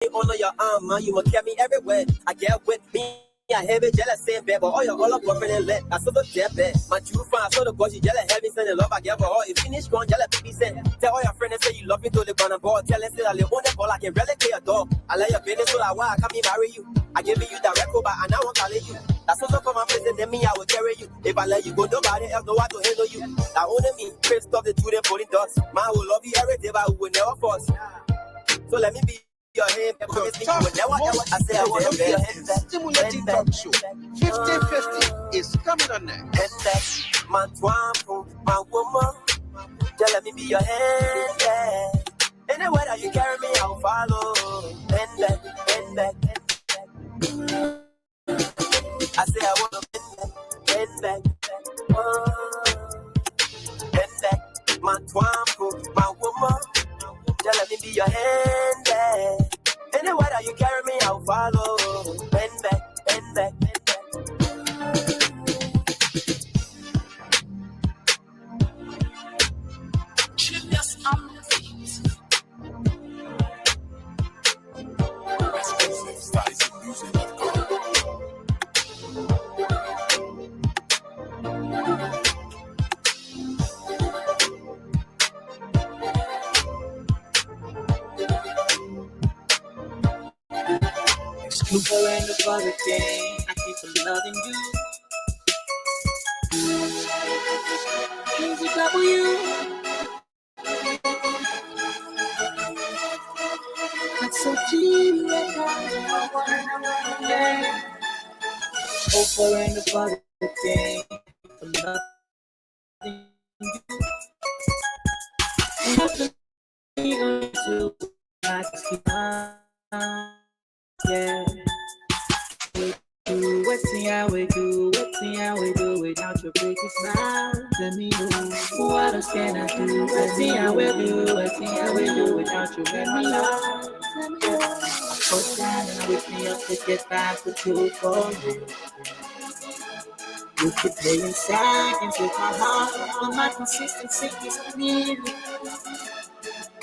Honor your arm, man. You must carry me everywhere. I get with me. I have it jealous same bed, but all up boyfriend and let. I saw the jet bed. My true fan, I saw the boy, she jealous heavy, send the love I get for all. If finish gone, jealous baby send. Tell all your friends and say you love me to live on a ball. Tell us that I live on the ball, I can relegate a dog. I let your business so I why I come here marry you. I give you that record, but I now want to let you. That's also for my prison, then me, I will carry you. If I let you go, nobody else know how to handle you. That only me, Chris, stop the two, them pulling dots. Man, I will love you every day, but I will never force. So let me be your hand, promise me you will never ever. I say I want to be your hand. Stimulating talk show 50/50 is coming on next. My twampo, my woman, just let me be your hand. Anywhere that you carry me, I'll follow. Bend back. I say I want to bend back. Bend back, my twampo, my woman. Just let me be your hand there. Anywhere that you carry me, I'll follow. Bend back. Genius on the feet. Exclusive and the father game. I keep on loving you. Easy W. That's so deep. Over and the father game. For loving you. To I keep on. Yeah. What we do without your pretty smile? Let me know. What else can I do? What we do without you? Let me know. Put down and wake me up to get back to two for you. You keep playing seconds with my heart, but my consistency is clear.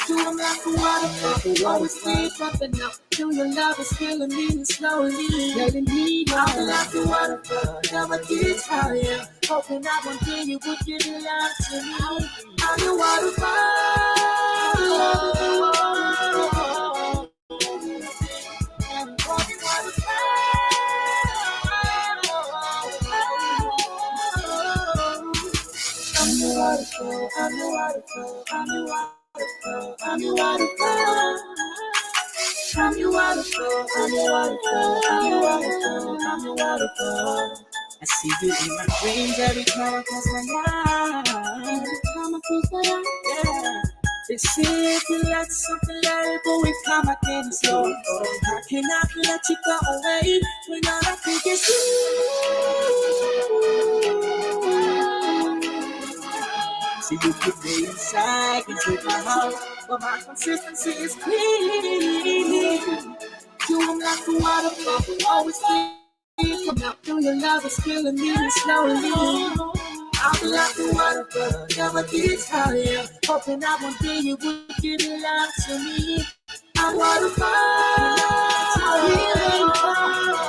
I'm like a waterfall, always keep dropping out. Do your love is killing me slowly, letting me know. I'm like a waterfall, never gets higher. Hoping that one day you would give your love to me. I'm your waterfall. I'm your waterfall, I'm your waterfall, I'm your waterfall. I'm your waterfall. I'm your waterfall. I'm your waterfall. I'm your waterfall. I'm your waterfall. I see you in my dreams every time I cross my mind. Every time I cross my mind, yeah. They say if you like something, let it go. With time I can't slow. I cannot let you go away when all I think is you. See you keep me inside into my heart, but my consistency is clean. You I'm like a waterfall, always keep coming up through your love is killing me slowly. I'm like a waterfall, never gets higher. Hoping that one day you would give your love to me. I'm waterfall, I'm waterfall.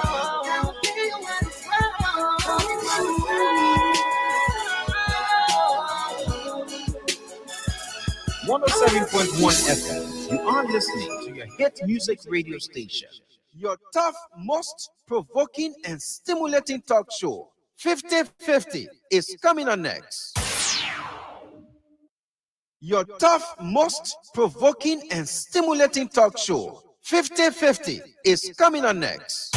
107.1 FM. You are listening to your hit music radio station. Your tough, most provoking and stimulating talk show 50/50 is coming on next. Your tough, most provoking and stimulating talk show 50/50 is coming on next.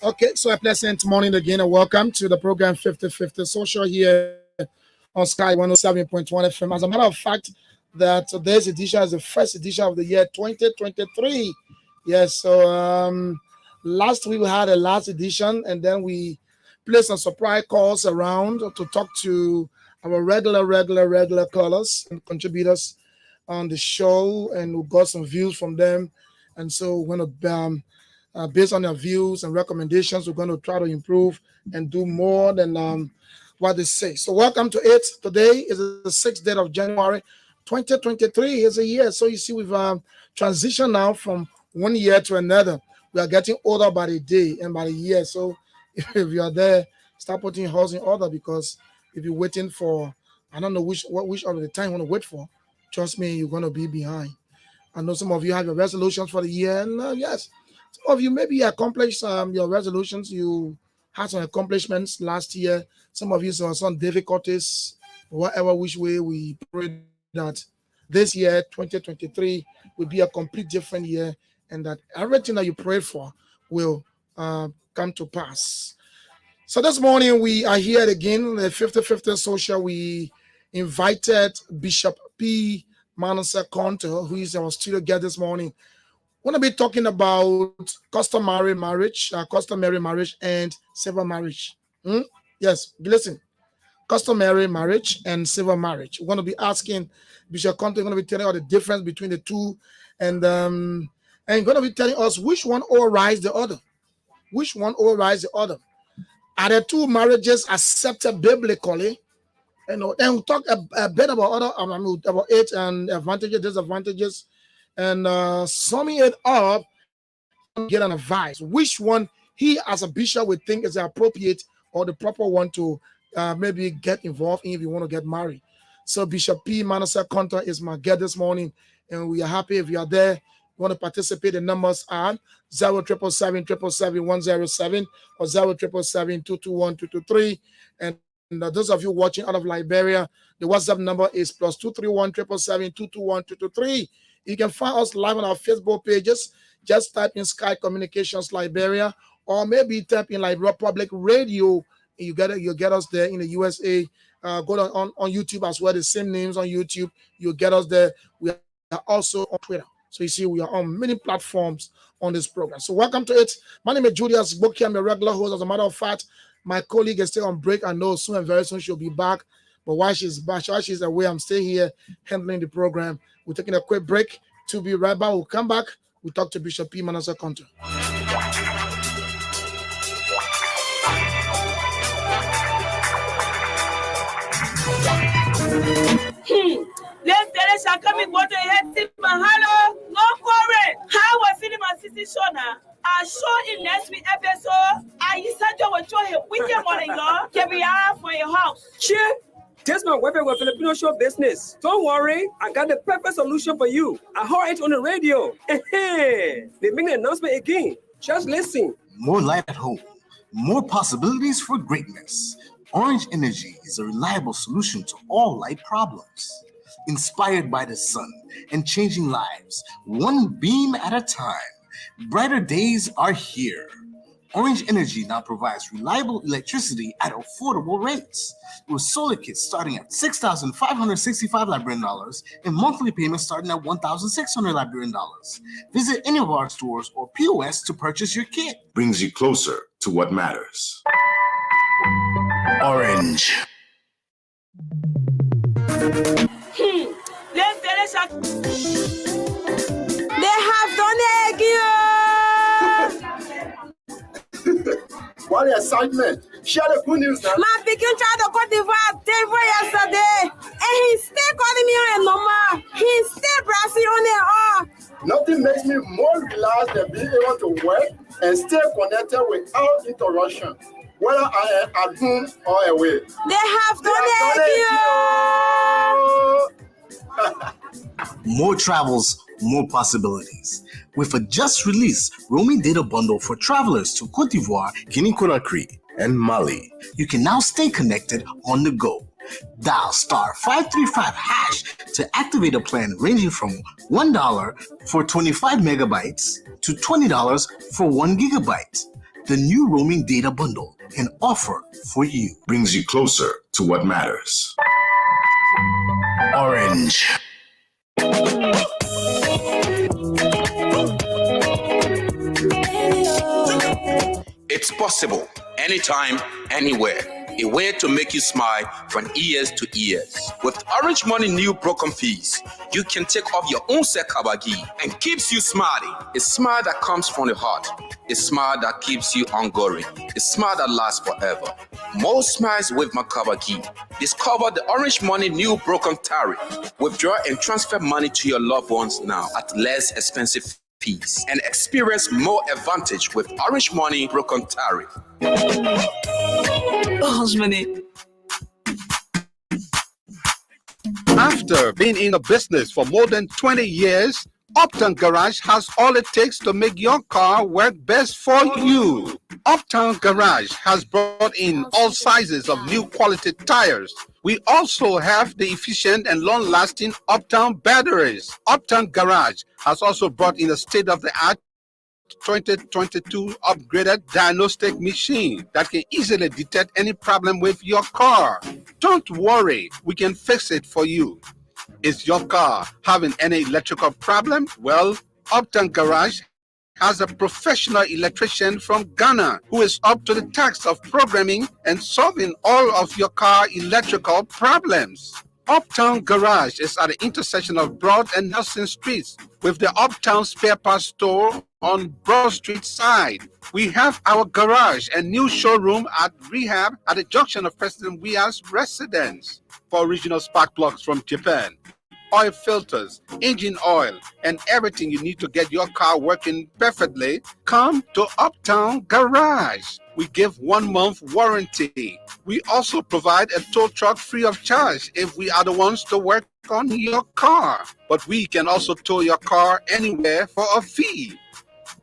Okay, so a pleasant morning again, and welcome to the program 50/50 Social here on Sky 107.1 FM. As a matter of fact, that today's edition is the first edition of the year 2023. Yes, so last week we had a last edition, and then we placed some surprise calls around to talk to our regular callers and contributors on the show, and we got some views from them. And so we're going to based on their views and recommendations, we're going to try to improve and do more than what they say. So welcome to it. Today is the 6th day of January 2023 is a year. So you see we've transitioned now from one year to another. We are getting older by the day and by the year. So if you are there, start putting house in order, because if you're waiting for, I don't know which of the time you want to wait for, trust me, you're going to be behind. I know some of you have your resolutions for the year, and yes, some of you maybe accomplished your resolutions. You had some accomplishments last year. Some of you saw some difficulties. Whatever which way, we pray that this year, 2023, will be a complete different year, and that everything that you prayed for will come to pass. So this morning we are here again, the 50/50 Social. We invited Bishop P. Manasseh Conto, who is our studio guest this morning. We're going to be talking about customary marriage and civil marriage. Yes, listen. Customary marriage and civil marriage. We're going to be asking Bishop Conto, going to be telling us the difference between the two, and going to be telling us which one overrides the other. Which one overrides the other? Are the two marriages accepted biblically? And we'll talk a bit about about it and advantages, disadvantages, and summing it up, get an advice which one he as a bishop would think is appropriate or the proper one to maybe get involved in if you want to get married. So Bishop P. Manasseh Conto is my guest this morning, and we are happy if you are there. You want to participate. The numbers are 0777777 or 07777221223. And those of you watching out of Liberia, the WhatsApp number is +231 777 You can find us live on our Facebook pages. Just type in Sky Communications Liberia, or maybe type in Liberia Public Radio. You get us there in the USA. Go on YouTube as well. The same names on YouTube. You'll get us there. We are also on Twitter. So you see, we are on many platforms on this program. So welcome to it. My name is Julius Boki. I'm a regular host. As a matter of fact, my colleague is still on break. I know soon and very soon she'll be back. But while she's away, I'm staying here handling the program. We're taking a quick break. To be right back. We'll come back. We'll talk to Bishop P. Manasseh Conto. Let's shall come in what I had Mahalo. No quarry. How was feeling my sister Shona? I show in next week episode. I said you were showing with your money, can be out for your house. Sure. Just my wife with Filipino show business. Don't worry, I got the perfect solution for you. I heard it on the radio. They make the announcement again. Just listen. More light at home, more possibilities for greatness. Orange Energy is a reliable solution to all light problems. Inspired by the sun and changing lives, one beam at a time. Brighter days are here. Orange Energy now provides reliable electricity at affordable rates, with solar kits starting at $6,565 Liberian dollars and monthly payments starting at $1,600 Liberian dollars. Visit any of our stores or POS to purchase your kit. Brings you closer to what matters. Orange. They have with excitement. Share the good news now. My pikin tried to Cote d'Ivoire yesterday, and he still calling me on a number. He still browsing on it all. Nothing makes me more relaxed than being able to work and stay connected without interruption, whether I am at home or away. They have to More travels, more possibilities. With a just released roaming data bundle for travelers to Cote d'Ivoire, Guinea-Conakry, and Mali. you can now stay connected on the go. Dial *535# to activate a plan ranging from $1 for 25 megabytes to $20 for 1 gigabyte. The new roaming data bundle, an offer for you. Brings you closer to what matters. Orange. It's possible, anytime, anywhere. A way to make you smile from ears to ears. With Orange Money new broken fees, you can take off your own sekabagi and keeps you smiling. A smile that comes from the heart. A smile that keeps you ongoing. A smile that lasts forever. More smiles with Makabagi. Discover the Orange Money new broken tariff. Withdraw and transfer money to your loved ones now at less expensive fees and experience more advantage with Orange Money broken tariff. Orange Money. After being in the business for more than 20 years, Uptown Garage has all it takes to make your car work best for you. Uptown Garage has brought in all sizes of new quality tires. We also have the efficient and long-lasting Uptown batteries. Uptown Garage has also brought in a state-of-the-art 2022 upgraded diagnostic machine that can easily detect any problem with your car. Don't worry, we can fix it for you. Is your car having any electrical problem? Well, Uptown Garage has a professional electrician from Ghana who is up to the task of programming and solving all of your car electrical problems. Uptown Garage is at the intersection of Broad and Nelson Streets with the Uptown Spare Parts Store on Broad Street side. We have our garage and new showroom at Rehab at the junction of President Weah's residence. For original spark plugs from Japan, oil filters, engine oil, and everything you need to get your car working perfectly, come to Uptown Garage. We give 1 month warranty. We also provide a tow truck free of charge if we are the ones to work on your car. But we can also tow your car anywhere for a fee.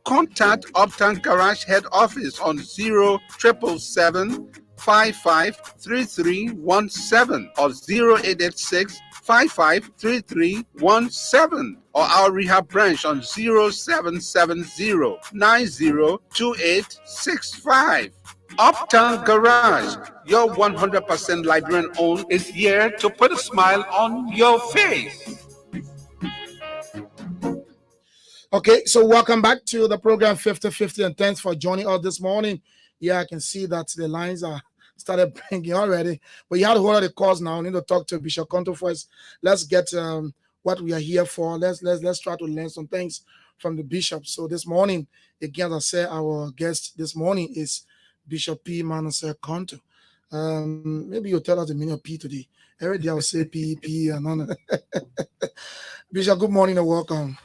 Contact Uptown Garage head office on 077-553317 or 0886-553317 or our rehab branch on 0770-902865. Uptown Garage, your 100% Liberian owned, is here to put a smile on your face. Okay, so welcome back to the program 50/50, and thanks for joining us this morning. Yeah, I can see that the lines are started bringing already, but you have to hold on the calls now. I need to talk to Bishop Conto first. Let's get what we are here for. Let's try to learn some things from the bishop. So this morning, again, as I said, our guest this morning is Bishop P. Manasseh Conto. Maybe you'll tell us the meaning of P today. Every day I'll say P, and on. Bishop, good morning and welcome.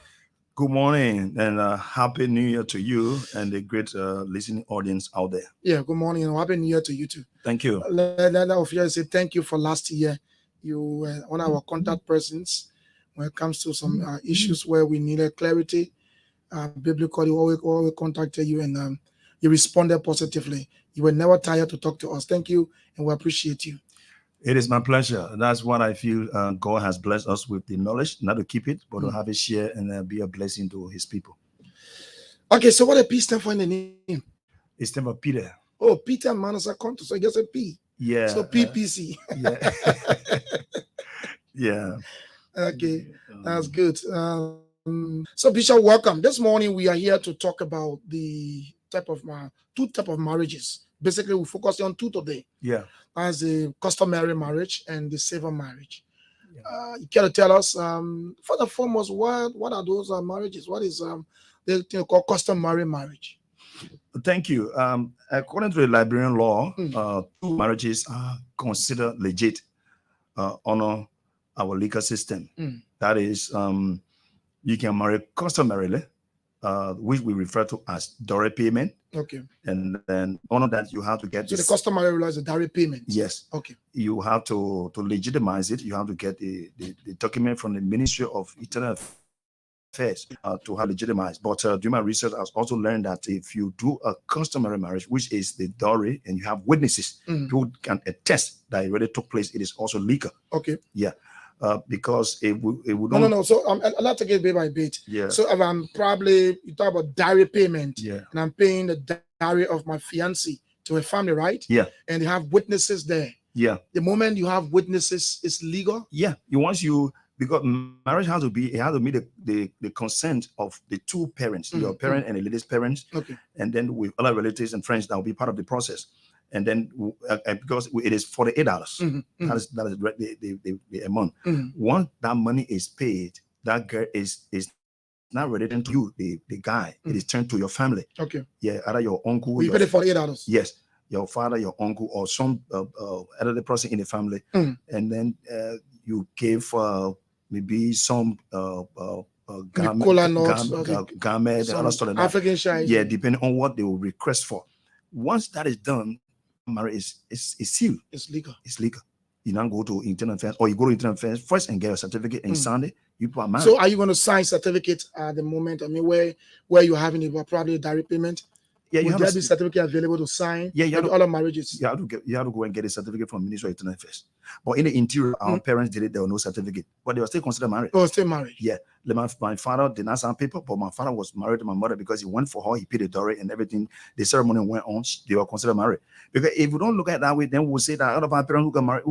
Good morning and Happy New Year to you and the great listening audience out there. Yeah, good morning and Happy New Year to you too. Thank you. Let officially say thank you for last year. You were one of our contact persons when it comes to some issues where we needed clarity. Biblically, we contacted you and you responded positively. You were never tired to talk to us. Thank you, and we appreciate you. It is my pleasure. That's what I feel God has blessed us with, the knowledge, not to keep it, but to have it share and be a blessing to his people. Okay, so what a P stand for in the name? It's stand for Peter. Oh, Peter Manasseh Conto, so I guess a P. Yeah. So PPC. Yeah. Yeah. Okay, that's good. So Bishop, welcome. This morning we are here to talk about the two type of marriages. Basically, we focus on two today. Yeah. As a customary marriage and the civil marriage. Yeah. You can tell us, first and foremost, what are those marriages? What is the thing called customary marriage? Thank you. According to the Liberian law, two marriages are considered legit under our legal system. That is, you can marry customarily, which we refer to as dowry payment. Okay. And then under that, you have to get so the customary rule is the dowry payment. Yes. Okay. You have to legitimize it. You have to get the document from the Ministry of Internal Affairs to have legitimized. But during my research, I also learned that if you do a customary marriage, which is the dowry, and you have witnesses who can attest that it really took place, it is also legal. Okay. Yeah. Because it would no. So I'll not take it bit by bit. Yeah. So if I'm probably, you talk about dowry payment. Yeah. And I'm paying the dowry of my fiancé to a family, right? Yeah. And they have witnesses there. Yeah. The moment you have witnesses, it's legal. Yeah. Because marriage has to meet the consent of the two parents, your parent and the lady's parents. Okay. And then with other relatives and friends that will be part of the process. And then because it is $48, that is the amount. Once that money is paid, that girl is not related to you, the guy. It is turned to your family. Okay. Yeah, either your uncle. You paid it $48. Yes, your father, your uncle, or some other person in the family, and then you gave maybe some garment, other stuff like that. African shine. Yeah, depending on what they will request for. Once that is done, marriage is sealed. It's legal. It's legal. You now go to internal affairs, or you go to internal affairs first and get a certificate and sign it. You are married. So are you going to sign certificate at the moment? I mean, where you're having it, probably direct payment? Yeah, you have a certificate available to sign. Yeah, you have all of marriages. You have to go and get a certificate from Ministry of Internal Affairs. But in the interior, our parents did it. There was no certificate, but they were still considered married. Oh, still married. Yeah, my father did not sign paper, but my father was married to my mother because he went for her. He paid the dowry and everything. The ceremony went on. They were considered married. Because if we don't look at it that way, then we'll say that all of our parents who got married,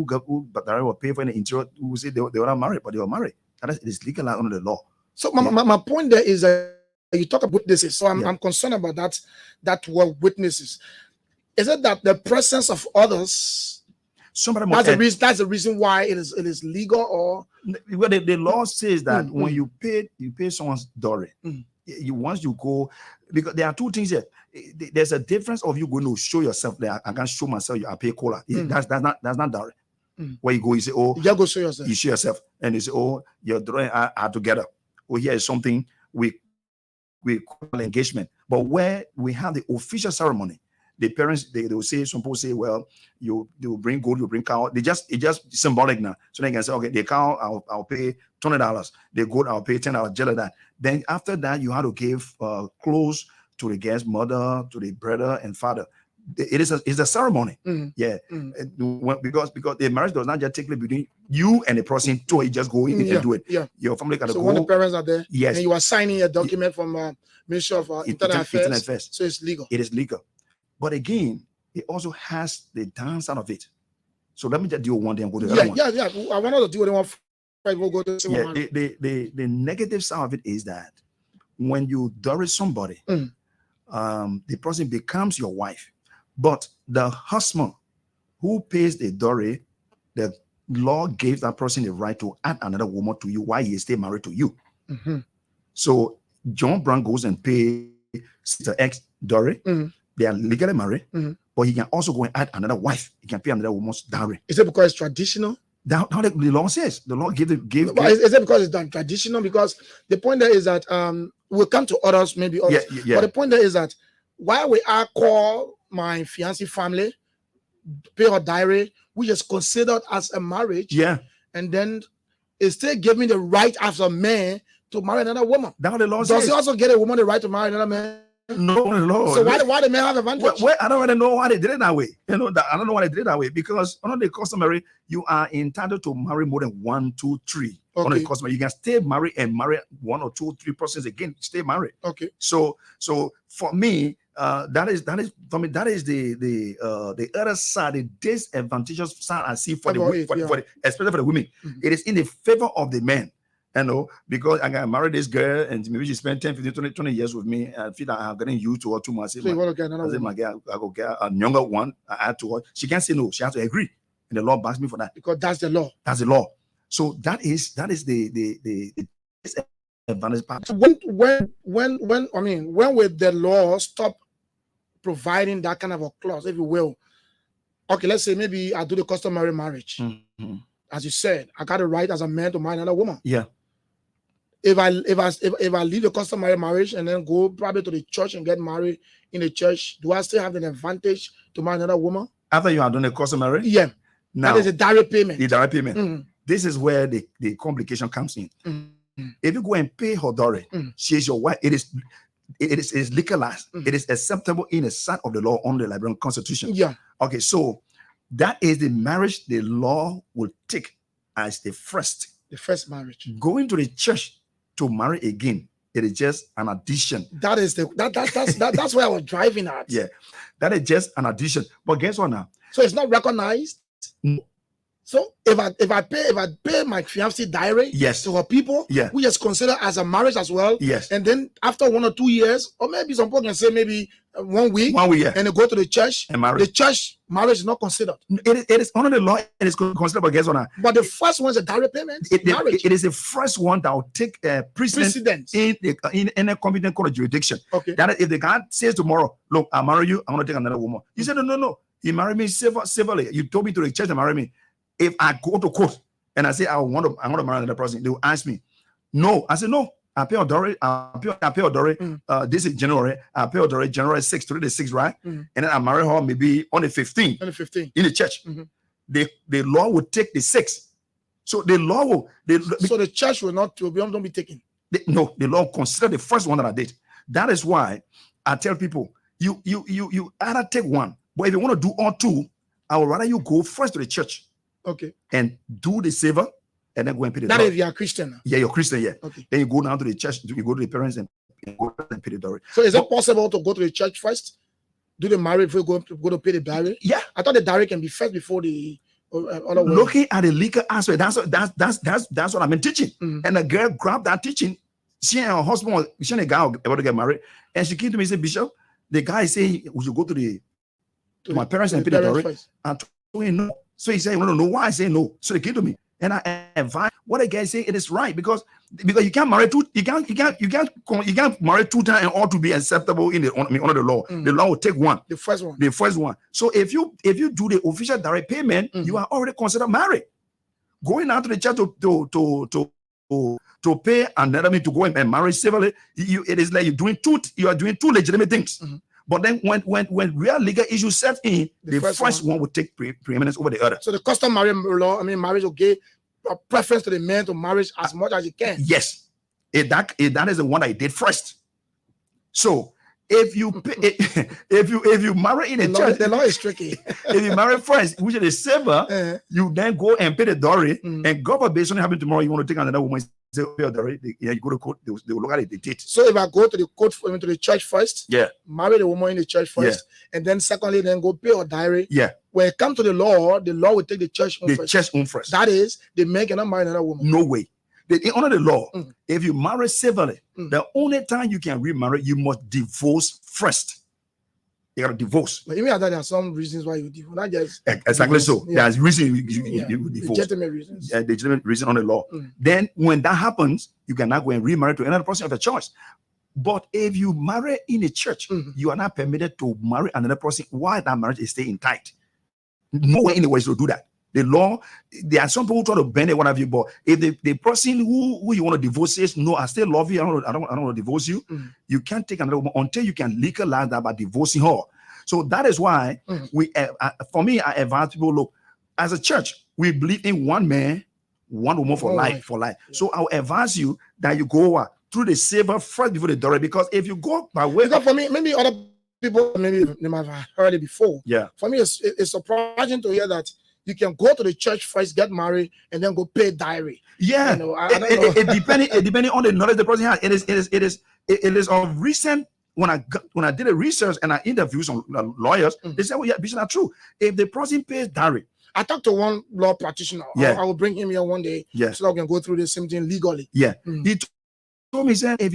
but they were paid for in the interior, we will say they were not married, but they were married. It is legal under the law. So my point there is that you talk about witnesses. So I'm concerned about that word witnesses. Is it that the presence of others? That's the reason why it is legal, or well, the law says that when you pay someone's dowry, once you go, because there are two things here. There's a difference of you going to show yourself that I can show myself I pay cola. That's not dowry. Where you go, you say, oh, you go show yourself. You show yourself, and you say, oh, your drawing are together. Oh, here is something we call engagement. But where we have the official ceremony, the parents they will say, some people say, well, they will bring gold, you bring cow. It's just symbolic now. So they can say, okay, the cow I'll pay $20, the gold I'll pay $10, just like that. Then after that, you have to give clothes to the guest mother, to the brother and father. It's a ceremony. Yeah. Because the marriage does not just take place between you and the person, so you just go in and do it. Yeah. Your family got to go. So when the parents are there, yes, and you are signing a document from Ministry of Internal Affairs, so it's legal. It is legal. But again, it also has the downside of it. So let me just deal one thing and go to the other one. Yeah. I want to deal with one. We'll go to the negative side of it is that when you dowry somebody, the person becomes your wife. But the husband who pays the dowry, the law gave that person the right to add another woman to you while he is still married to you. So John Brown goes and pays Sister X dowry. They are legally married, but he can also go and add another wife. He can pay another woman's dowry. Is it because it's traditional? That's how the law says. The law give. Is it because it's done traditional? Because the point there is that we'll come to others, maybe others. Yeah. But the point there is that while we are called my fiancé family, pay her dowry, which is considered as a marriage. Yeah. And then it still give me the right as a man to marry another woman. That's what the law says. Does it also get a woman the right to marry another man? No, Lord. So why the men have advantage? Well, I don't really know why they did it that way. I don't know why they did it that way, because under the customary, you are entitled to marry more than 1, 2, 3. Okay. Under the customary, you can stay married and marry 1 or 2, 3 persons again. Stay married. Okay. So for me, that is the other side, the disadvantageous side I see for especially for the women. It is in the favor of the men. Because I got married this girl and maybe she spent 10, 15, 20 years with me. I feel like I'm getting used to her too much. So you want to get another woman? I go get a younger one. I add to her. She can't say no. She has to agree. And the law backs me for that. Because that's the law. That's the law. So that is the disadvantage part. When will the law stop providing that kind of a clause, if you will. Okay, let's say maybe I do the customary marriage. Mhm. As you said, I got a right as a man to marry another woman. Yeah. If I leave the customary marriage and then go probably to the church and get married in the church, do I still have an advantage to marry another woman? After you are done a customary? Yeah. Now, that is a direct payment. The direct payment. Mm-hmm. This is where the complication comes in. Mm-hmm. If you go and pay her dowry, she is your wife. It is legalized. It is acceptable in the sight of the law under the Liberian Constitution. Yeah. Okay, so that is the marriage the law will take as the first marriage. Going to the church to marry again, it is just an addition. That is that's where I was driving at. Yeah, that is just an addition. But guess what now? So it's not recognized. No. So if I pay my fiancé dowry, yes, to her people, yeah, we just consider as a marriage as well. Yes. And then after 1 or 2 years, or maybe some people can say maybe 1 week, yeah, and they go to the church and marry. The church marriage is not considered. It is under the law. It is considered, but guess what now? But the first one is a direct payment. It is the first one that will take precedence in a competent court of jurisdiction. Okay. That is, if the guy says tomorrow, look, I marry you, I'm going to take another woman. You said no. You marry me civilly. You told me to the church to marry me. If I go to court and I say I want to marry another person, they will ask me, no. I said no. I pay a dowry. I pay a dowry. This is January. I pay a dowry January 6th, 3 to 6, right? And then I marry her maybe on the 15th. On the 15th in the church. The law will take the 6th. So the law will. So the church will not be taken. No, the law consider the first one that I did. That is why I tell people, you either take one, but if you want to do all two, I would rather you go first to the church. Okay. And do the savor, and then go and pay the dowry. dowry. That if you are Christian. Yeah, you're Christian, yeah. Okay. Then you go down to the church, you go to the parents and go and pay the dowry. So is it possible to go to the church first, do the marriage before you go to pay the dowry? Yeah. I thought the dowry can be first before the other way. Looking at the legal aspect, that's what I've been teaching. And the girl grabbed that teaching. She and her husband, she and a guy were about to get married, and she came to me and said, Bishop, the guy is saying we should go to my parents and pay the dowry. I told him no. So he said, "You want to know why?" I say no. So they came to me, and I advise what the guy say. It is right because you can't marry two. You can't marry 2 times and all to be acceptable in under the law. The law will take one. The first one. The first one. So if you do the official direct payment, you are already considered married. Going out to the church to pay another to go and marry civilly, it is like you are doing two legitimate things. But then when real legal issues set in, the first one will take preeminence over the other. So the customary law, marriage will give a preference to the man to marriage as much as he can. Yes. That is the one I did first. So if you marry in a church, the law is tricky. If you marry first, which is the saver, you then go and pay the dowry, and God forbid something happen tomorrow, you want to take another woman. You go to court, they will look at it, the date. So if I go to the court, to the church first, marry the woman in the church first, and then secondly, then go pay her dowry. When it comes to the law will take the church own first. That is, the man cannot marry another woman. No way. Under the law, if you marry civilly, the only time you can remarry, you must divorce first. You got to divorce. But even there are some reasons why you divorce. Not just exactly divorce. So. There's reason you divorce. Legitimate reasons. Legitimate reason on the law. Then when that happens, you can now go and remarry to another person of the choice. But if you marry in a church, you are not permitted to marry another person while that marriage is still intact. No way anywhere to do that. The law, there are some people who try to bend it, what have you, but if the person who you want to divorce says, no, I still love you, I don't want to divorce you, you can't take another woman until you can legalize that by divorcing her. So that is why for me, I advise people, look, as a church, we believe in one man, one woman for life. Yeah. So I'll advise you that you go through the saver first before the dowry, because if you go by way, because for me, maybe other people, maybe they might have heard it before. Yeah. For me, it's surprising to hear that you can go to the church first, get married, and then go pay dowry. Yeah, I don't know. It depending on the knowledge the person has. It is of recent. When I did a research and I interviewed some lawyers, they said, "Well, yeah, this is not true. If the person pays dowry." I talked to one law practitioner. Yeah. I will bring him here one day. Yeah. So I can go through the same thing legally. Yeah. He told me, he said, if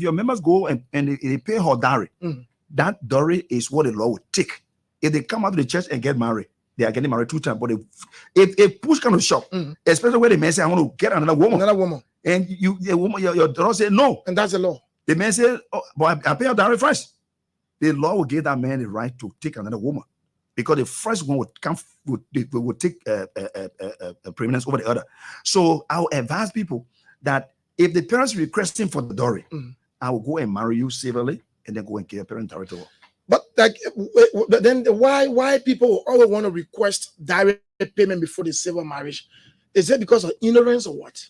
your members go and they pay her dowry, that dowry is what the law would take. If they come out to the church and get married, they are getting married 2 times. But if push comes to shove, especially when the man say, I want to get another woman. And your daughter say no. And that's the law. The man said, oh, but I pay her dowry first. the law will give that man the right to take another woman, because the first one would take preeminence over the other. So I will advise people that if the parents requesting for the dowry, I will go and marry you civilly and then go and give a parent dowry to her. But like, then why people always want to request direct payment before the civil marriage? Is it because of ignorance or what?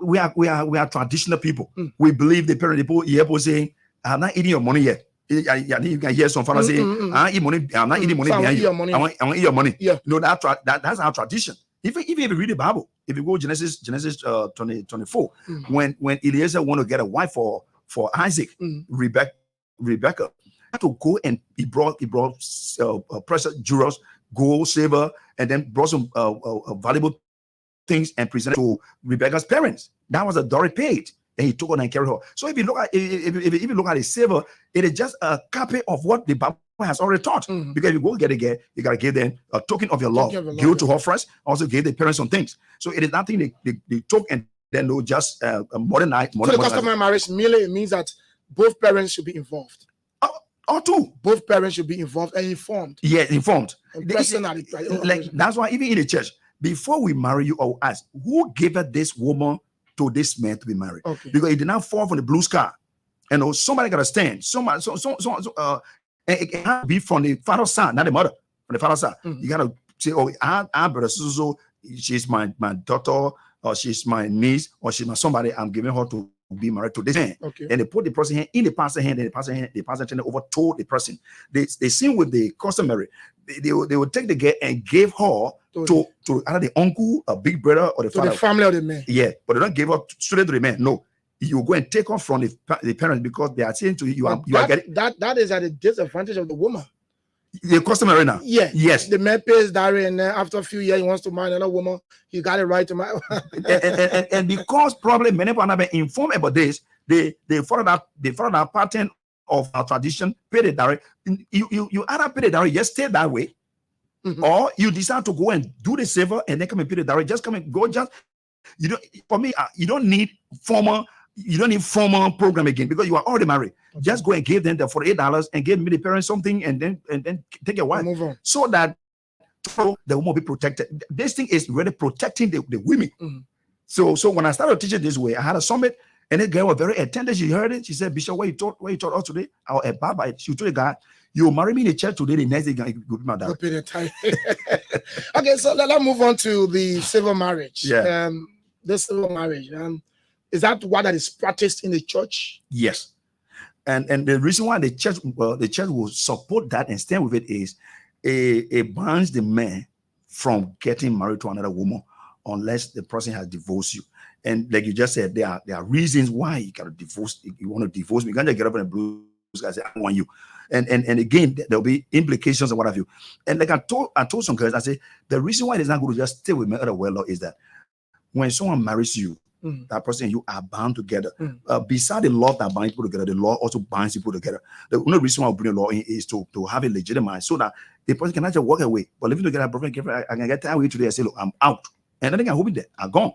We are traditional people. We believe the parent people saying, "I'm not eating your money yet." You can hear some fathers saying, "I eat money. I'm not eating money behind you. I want to eat your money." Yeah. That's our tradition. Even if you read the Bible, if you go Genesis 20:24, when Eliezer want to get a wife for Isaac, Rebecca had to go, and he brought precious jewels, gold, silver, and then brought some valuable things and presented to Rebecca's parents. That was a dowry paid, and he took her and carried her. So if you look at if you look at the silver, it is just a copy of what the Bible has already taught. Because if you go get it again, you gotta give them a token of your love. Give it to her first. Also give the parents some things. So it is nothing they took and then they'll just modern night. So the customary marriage merely means that both parents should be involved. Or two. Both parents should be involved and informed. Yeah, informed. And personally, like that's why even in the church, before we marry you, I will ask, who gave this woman to this man to be married? Okay. Because it did not fall from the blue sky. And somebody got to stand. It has to be from the father's side, not the mother. From the father's side, you got to say, "Oh, I'm brother so she's my daughter, or she's my niece, or she's my somebody. I'm giving her to be married to this man." Okay. And they put the person hand in the pastor's hand, and the pastor turned over told the person. They sing with the customary. They would take the girl and give her to either the uncle, a big brother, or the father. The family of the man. Yeah, but they don't give her straight to the man. No, you go and take her from the parents, because they are saying to you, you are getting that is at the disadvantage of the woman. The customary now. Yeah. Yes. The man pays dowry, and then after a few years he wants to marry another woman. He got it right to marry. and because probably many people are not been informed about this, they follow that pattern of our tradition. Pay the dowry. You either pay the dowry, just stay that way, or you decide to go and do the silver and then come and pay the dowry. Just come and go. Just for me, you don't need formal program again, because you are already married. Okay. Just go and give them the $48 and give me the parents something, and then take your wife, so that the woman will be protected. This thing is really protecting the women. So when I started teaching this way, I had a summit, and the girl was very attentive. She heard it. She said, "Bishop, what you taught us today?" I was abide by it. She told the guy, "You marry me in the church today. The next day you go be my dad." Okay, so let's move on to the civil marriage. Yeah. The civil marriage. Is that what that is practiced in the church? Yes. And the reason why the church will support that and stand with it is it bans the man from getting married to another woman unless the person has divorced you. And like you just said, there are reasons why you gotta divorce. You want to divorce me, you can't just get up in the blue sky and say, "I want you." And again, there'll be implications and what have you. And like I told some guys, I say the reason why it is not good to just stay with me other well is that when someone marries you, that person and you are bound together. Beside the law that binds people together, the law also binds people together. The only reason why we bring the law in is to have it legitimized, so that the person cannot just walk away. But living together, I can get tired with you today and say, "Look, I'm out," and then they can hold me there. I'm gone.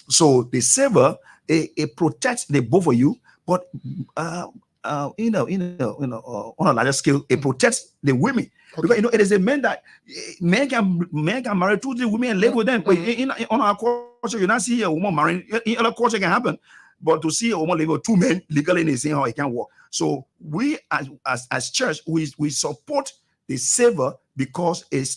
So the silver, it protects the both of you, but on a larger scale, it protects the women. Okay. Because it is a man that men can marry 2-3 women and live with them. But on our culture, you not see a woman marrying. In other culture, can happen, but to see a woman live with 2 men legally in the same house, it can't work. So we as church, we support the silver because it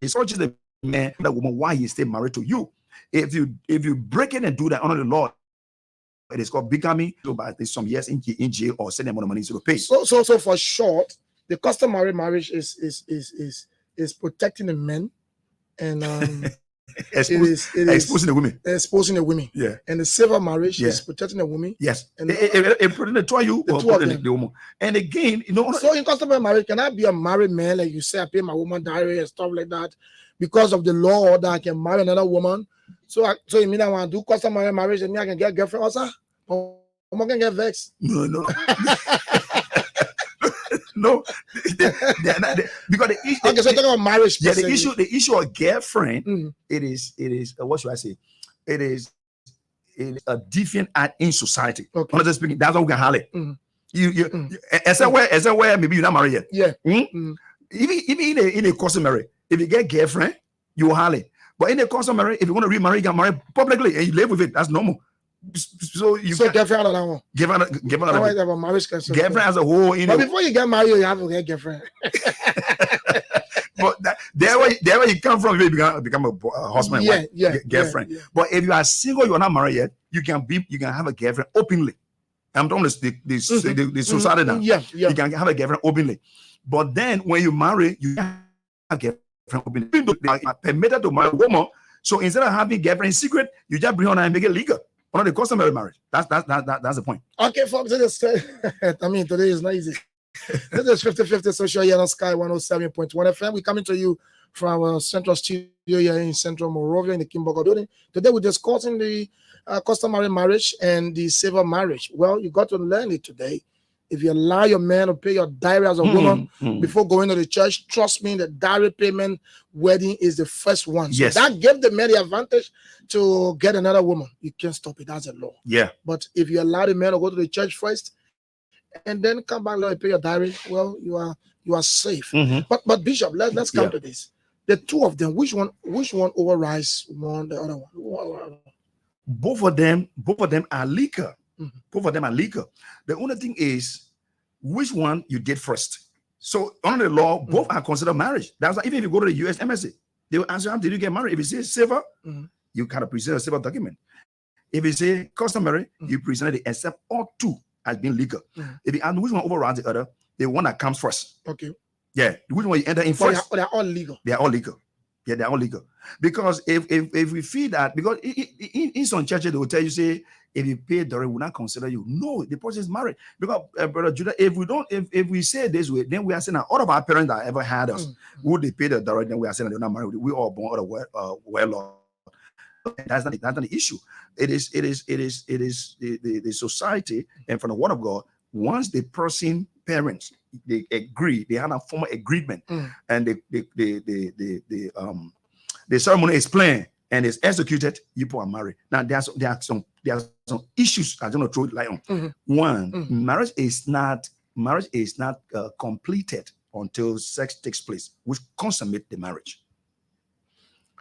encourages the man, the woman, why he stay married to you. If you break it and do that under the law, it is called bigamy. So by some years in jail or send them more money to pay. So for short, the customary marriage is protecting the men, and exposing the women. Exposing the women. Yeah. And the civil marriage is protecting the women. Yes. And it putting the two of you or putting the woman. And again, so in customary marriage, can I be a married man, like you say, I pay my woman dowry and stuff like that, because of the law that I can marry another woman? So you mean I want to do customary marriage and me I can get a girlfriend also? Or I'm going to get vexed? No. No. Because the issue. Okay, so talking about marriage. Yeah, the issue of girlfriend, it is what should I say? It is a deviant act in society. Okay. Honestly speaking, that's what we can highlight. As a where maybe you're not married yet. Yeah. Even in a customary, if you get girlfriend, you hardly. But in a customary, if you want to remarry, you can marry publicly and you live with it. That's normal. So girlfriend out of that one. Girlfriend as a whole. But before you get married, you have to get girlfriend. But there where you come from, you become a husband and wife, girlfriend. Yeah. But if you are single, you are not married yet, you can have a girlfriend openly. I'm talking the society now. You can have a girlfriend openly. But then when you marry, you can have a girlfriend openly. They are permitted to marry a woman. So instead of having girlfriend in secret, you just bring her and make it legal. One of the customary marriage. That's the point. Okay, folks. I mean, today is not easy. This is 50-50 social here on Sky 107.1 FM. We're coming to you from our central studio here in Central Morovia in the Kimbogo building. Today we're discussing the customary marriage and the civil marriage. Well, you got to learn it today. If you allow your man to pay your dowry as a woman before going to the church, trust me, the dowry payment wedding is the first one. So that gives the man the advantage to get another woman. You can't stop it. That's a law. Yeah. But if you allow the man to go to the church first and then come back and pay your dowry, well, you are safe. But Bishop, let's come to this. The two of them, which one overrides one the other one? Both of them are legal. Both of them are legal. The only thing is which one you did first. So under the law, both are considered marriage. That's why even if you go to the US Embassy, they will answer, did you get married? If you say civil, you kind of present a civil document. If you say customary, you present it except all two as being legal. If you ask which one overrides the other, the one that comes first. Okay. Yeah, which one you enter in first. They're all legal. They are all legal. Yeah, they're all legal. Because if we feel that, because in some churches they will tell you, say, if you pay dowry, we will not consider you. No, the person is married. Because Brother Judah, if we say this way, then we are saying that all of our parents that ever had us, would they pay the dowry, then we are saying that they're not married. We all born out of well. That's not the issue. It is the society, and from the word of God, once the person parents they agree, they have a formal agreement, and the ceremony is planned and is executed, people are married. Now there are some issues I don't know throw light on. One, marriage is not completed until sex takes place, which consummate the marriage.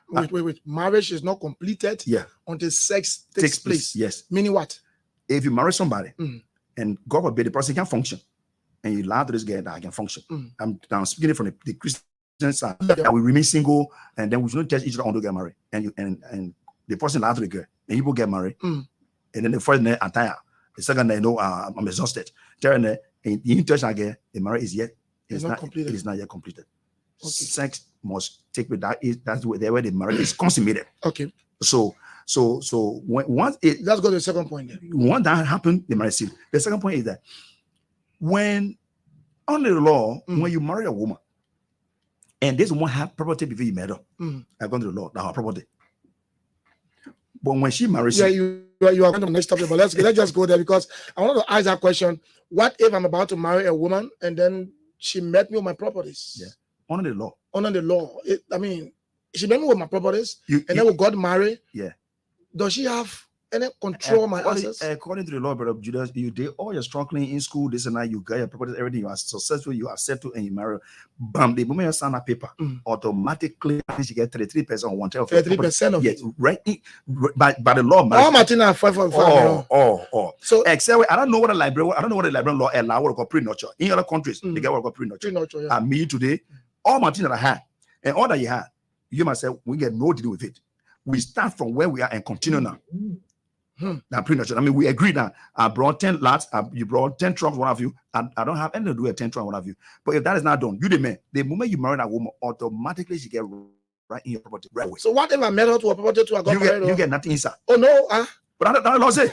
Wait. Marriage is not completed until sex takes place. Yes. Meaning what? If you marry somebody and God forbid the person can function, and you lie to this guy that I can function. I'm speaking it from the Christian side. That we remain single and then we should not test each other until get married. And the person lied to the girl and you both get married. And then the first night I'm tired. The second night, I'm exhausted. Third night, and you touch again, the marriage is yet not completed. It is not yet completed. Okay. Sex must take place. That's where the marriage is consummated. Okay. So once let's go to the second point. Once that happened, the marriage sealed. The second point is that when under the law, when you marry a woman, and this woman have property before you met her, according to the law, that her property. But when she marries, you are going to the next topic. But let's just go there because I want to ask that question: what if I'm about to marry a woman and then she met me with my properties? Yeah, under the law. Under the law, she met me with my properties, and then we got married. Yeah. Does she have any control of my assets? According to the law, brother Judas, you did all your struggling in school, this and that, you got your properties, everything, you are successful, you are settled, and you marry. Bam, the moment you sign that paper, automatically you get 33% on one of 33% of it. Right? By the law, all Martina 5.5. So except I don't know what a librarian law allow what called pre-nuptial. In other countries, they get what called pre-nuptial. Yeah. And me today, all Martina that I had, and all that you had, you myself, we get no deal with it. We start from where we are and continue now. Now, pre-nuptial. I mean, we agree that I brought 10 lots, you brought 10 trunks, one of you, and I don't have anything to do with 10 trunks, one of you. But if that is not done, you the man, the moment you marry that woman, automatically she get right in your property right away. So what if I met her to a property to a government? You get nothing inside. Oh no, but I don't say.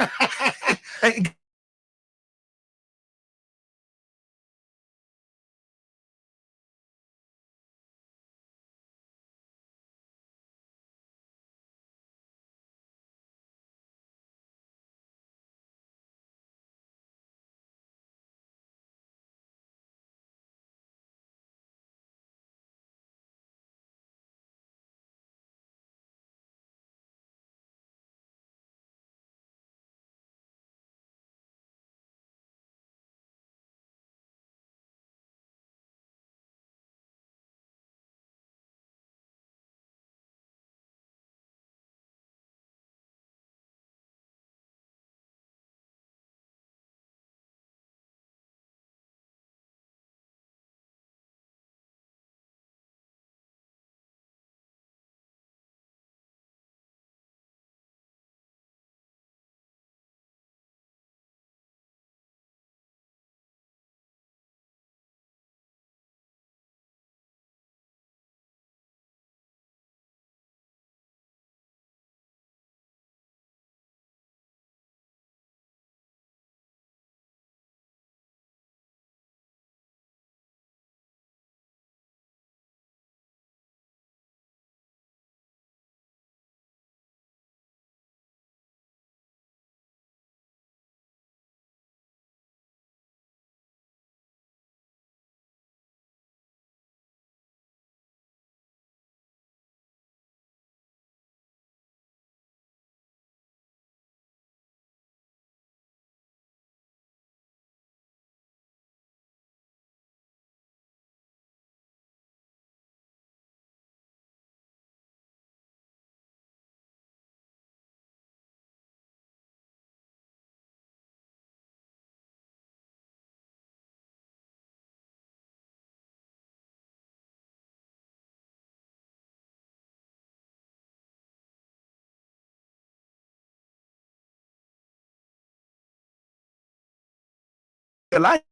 life.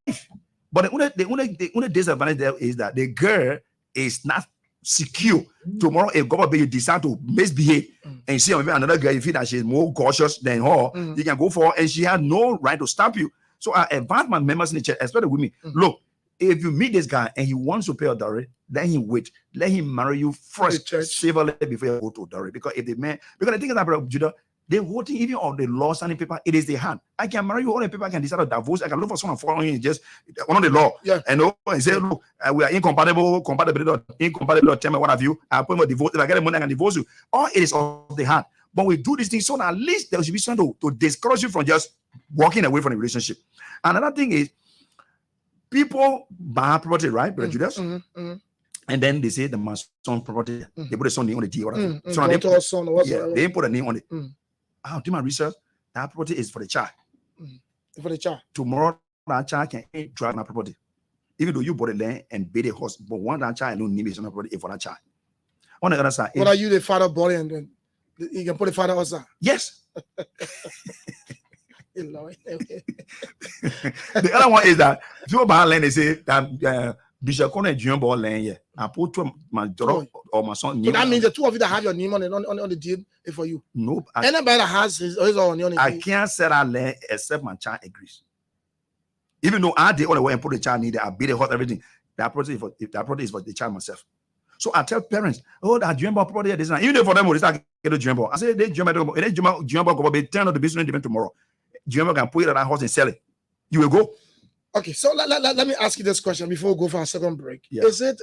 But the only disadvantage there is that the girl is not secure. Tomorrow, if God you decide to misbehave and you see another girl, you feel that she's more cautious than her, you can go for her, and she has no right to stop you. So I advise my members in the church, especially with me. Look, if you meet this guy and he wants to pay a dowry, let him wait. Let him marry you first, civilly, before you go to dowry. Because if the man, because the thing is that, brother Judah, the whole thing, even on the law signing paper, it is the hand. I can marry you, all the people I can decide to divorce. I can look for someone following just on the law. Yeah. And say, look, we are incompatible, incompatible, tell me what have you. I put my divorce. If I get the money, I can divorce you. Or it is of the hand. But we do this thing so that at least there should be something to discourage you from just walking away from the relationship. Another thing is, people buy property, right, Brother Judas? And then they say the man's son property. They put a son name on the deed. They put a name on it. I'll do my research. That property is for the child. For the child. Tomorrow, that child can drive my property. Even though you bought a land and paid a horse, but one that child don't need on property for that child. On the other side, what are you the father body and then you can put the father also? Yes. The other one is that people buy land, they say that Bishop Conto and Junior bought land here. I put to my daughter or my son. So that means the two of you that have your name on the deed is for you. Nope. Anybody that has his on the deed. I can't sell that land except my child agrees. Even though I did all the way and put the child needed, I beat the horse, everything. That property is for the child myself. So I tell parents, oh, that Junior property is not. Even if for them, they start get a Junior. I say they Junior go be turn of the business even tomorrow. Junior can put it at that horse and sell it. You will go. Okay, so let me ask you this question before we go for a second break. Yeah. Is it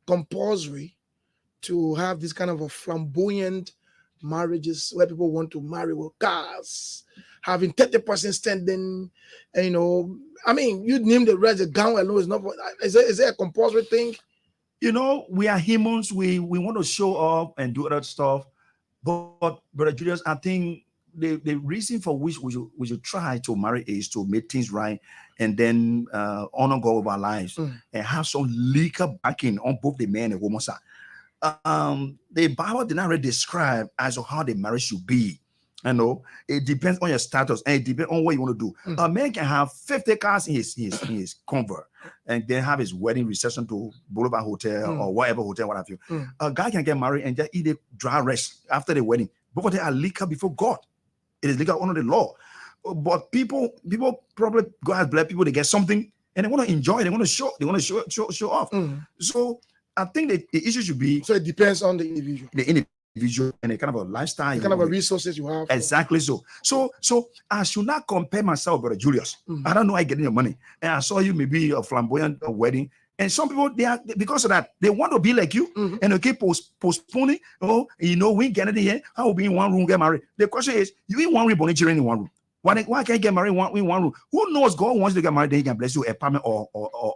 compulsory to have this kind of a flamboyant marriages where people want to marry with cars, having 30% standing, and I mean, you name the rest, the gown alone is not. Is it a compulsory thing? We are humans. We want to show up and do other stuff, but Brother Julius, I think the reason for which we should try to marry is to make things right and then honor God with our lives and have some legal backing on both the man and woman side. The Bible did not really describe as to how the marriage should be. It depends on your status and it depends on what you want to do. A man can have 50 cars in his convert and then have his wedding reception to Boulevard Hotel or whatever hotel, what have you. A guy can get married and just eat a dry rest after the wedding. Both of them are legal before God. It is legal under the law. But people probably, God has blessed people, they get something and they want to enjoy it, they want to show off. So I think that the issue should be, so it depends on the individual. And a kind of a lifestyle, the kind of a resources you have. Exactly so. So I should not compare myself, Brother Julius. I don't know how I get your money. And I saw you maybe a flamboyant wedding. And some people, because of that, they want to be like you and they keep postponing. We ain't getting here. I will be in one room, get married. The question is, you in one room, born children in one room. Why can't you get married in one room? Who knows? God wants you to get married, then he can bless you an apartment or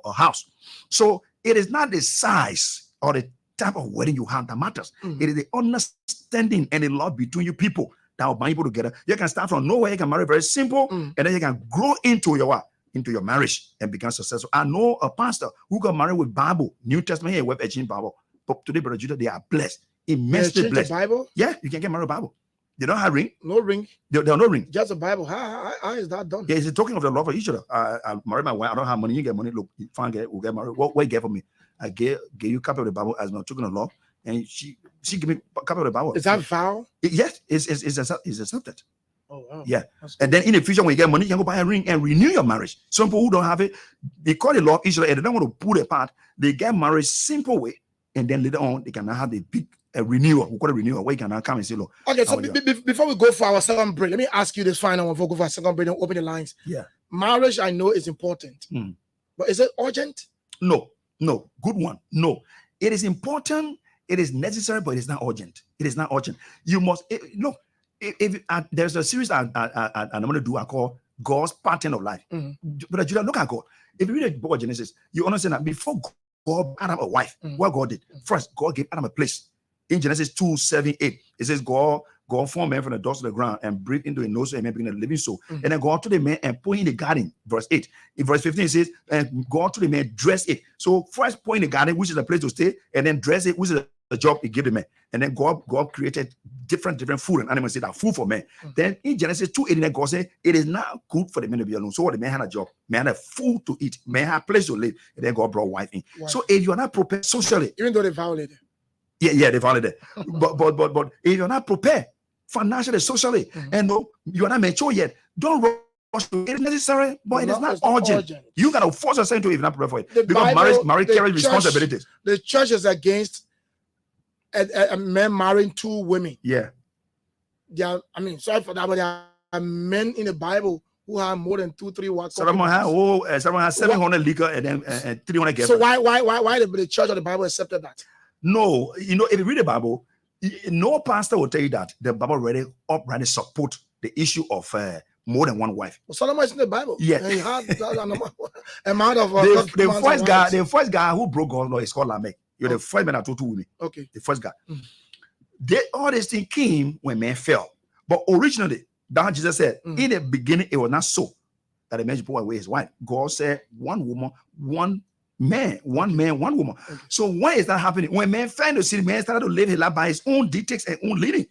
a house. So it is not the size or the type of wedding you have that matters. It is the understanding and the love between you people that will bind people together. You can start from nowhere, you can marry very simple, and then you can grow into your marriage and become successful. I know a pastor who got married with Bible, New Testament here, Web Exchange Bible. But today, Brother Judah, they are blessed, immensely blessed. The Bible? Yeah, you can get married with Bible. They don't have ring. No ring. They don't no ring. Just a Bible. How is that done? Yeah, it's talking of the love of each other. I married my wife. I don't have money. You get money. Look, fine, we'll get married. What you get for me? I gave you a copy of the Bible as my token of law, and she gave me a copy of the Bible. Is that vow? Yes, it's accepted. Oh wow. Yeah. And then in the future, when you get money, you can go buy a ring and renew your marriage. Some people who don't have it, they call it love each other and they don't want to pull it apart. They get married simple way, and then later on they can now have the big renewal. We call it renewal, where you can now come and say, look. Okay, so before we go for our second break, let me ask you this final one before we go for our second break and open the lines. Yeah. Marriage, I know, is important. But is it urgent? No. Good one. No. It is important, it is necessary, but it is not urgent. It is not urgent. You must look. If there's a series I'm going to do, I call God's pattern of life. But Judah, look at God. If you read the book of Genesis, you understand that before God Adam a wife, what God did first, God gave Adam a place. In Genesis 2:7-8, it says God formed man from the dust of the ground and breathed into a nose and man became a living soul. And then God took the man and put in the garden. Verse 8. In verse 15, it says, and God took the man, dress it. So first put in the garden, which is a place to stay, and then dress it, which is job he gave the man. And then God created different food, and animals say that food for men. Then in Genesis 2:89, God said it is not good for the men to be alone. So what, the man had a job, man had food to eat, man had a place to live, and then God brought wife in. So if you're not prepared socially, even though they violated, they violated, but if you're not prepared financially, socially, and no, you're not mature yet, don't rush to it. It's necessary, but it is not urgent. You gotta force yourself into it if you're not prepared for it. Because marriage carries responsibilities. The church is against a man marrying 2 women. Yeah. Sorry for that, but there are men in the Bible who have more than 2-3 wives. Someone has 700 liquor and then 300 girls. So why the church or the Bible accepted that? No, if you read the Bible, no pastor will tell you that the Bible already support the issue of more than one wife. Well, Solomon is in the Bible. Yeah. And he had amount of the first guy who broke God's law is called Lamech. You're the first man that told 2 women. Okay. The first guy. All these things came when man fell. But originally, that Jesus said, in the beginning, it was not so that a man should put away his wife. God said, one woman, one man, one woman. Okay. So why is that happening? When man fell into sin, man started to live his life by his own dictates and own leading.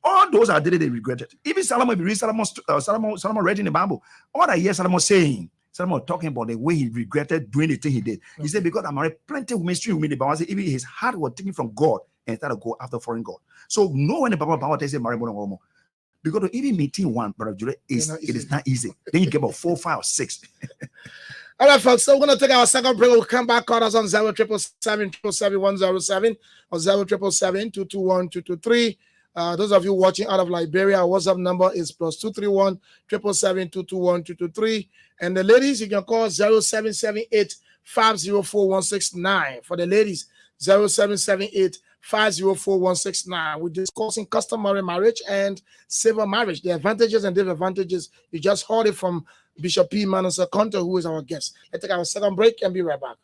All those are they regretted. Even Solomon, if you read Solomon read in the Bible, all I hear Solomon saying, Solomon talking about the way he regretted doing the thing he did. He said, because I married plenty of mainstream women, the Bible said, even his heart was taken from God and started to go after foreign God. So no one in the Bible tells you marry more than one more. Because to even maintain one, Brother Judah, it is not easy. Then you get about 4, 5, or 6. All right, folks. So we're gonna take our second break. We'll come back. Call us on 07777 or 07772212223. Those of you watching out of Liberia, our WhatsApp number is +231 77722212223. And the ladies, you can call 0778 504 169. For the ladies, 0778 504 169. We're discussing customary marriage and civil marriage, the advantages and disadvantages. You just heard it from Bishop P. Manasseh Conto, who is our guest. Let's take our second break and be right back.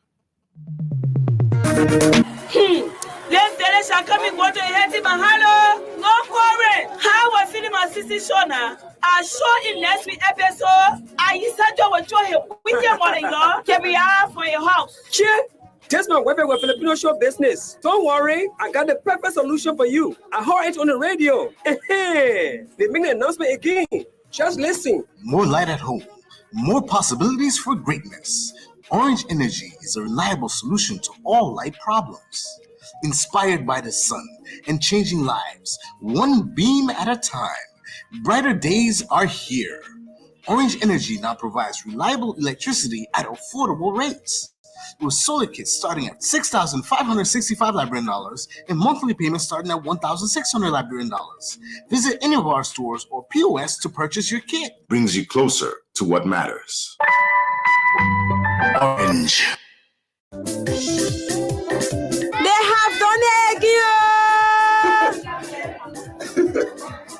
Let's shall come and go to Hello. No worry. How was feeling my sister Shona? I show in next week episode. I said you will show him with your mother-in-law. Can be out for your house. Cheer. Just my weapon with Filipino show business. Don't worry, I got the perfect solution for you. I heard it on the radio. They make the announcement again. Just listen. More light at home, more possibilities for greatness. Orange Energy is a reliable solution to all light problems. Inspired by the sun and changing lives, one beam at a time. Brighter days are here. Orange Energy now provides reliable electricity at affordable rates. With solar kits starting at $6,565 Liberian dollars and monthly payments starting at $1,600 Liberian dollars. Visit any of our stores or POS to purchase your kit. Brings you closer to what matters. Orange. They have done it again.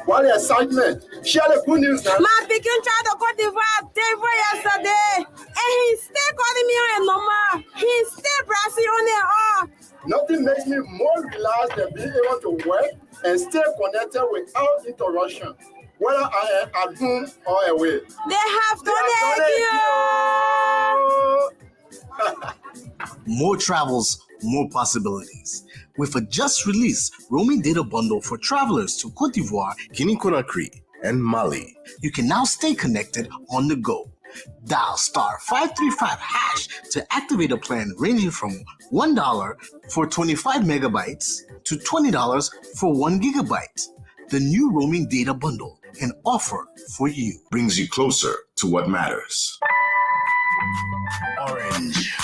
What excitement! Share the good news now. My pikin tried to Cote d'Ivoire yesterday, and he still calling me on a number. He still pressing on it all. Nothing makes me more relaxed than being able to work and stay connected without interruption, whether I am at home or away. They have done it again. More travels, more possibilities. With a just released roaming data bundle for travelers to Cote d'Ivoire, Guinea-Conakry, and Mali, you can now stay connected on the go. Dial *535# to activate a plan ranging from $1 for 25 megabytes to $20 for 1 gigabyte. The new roaming data bundle, an offer for you. Brings you closer to what matters. Orange.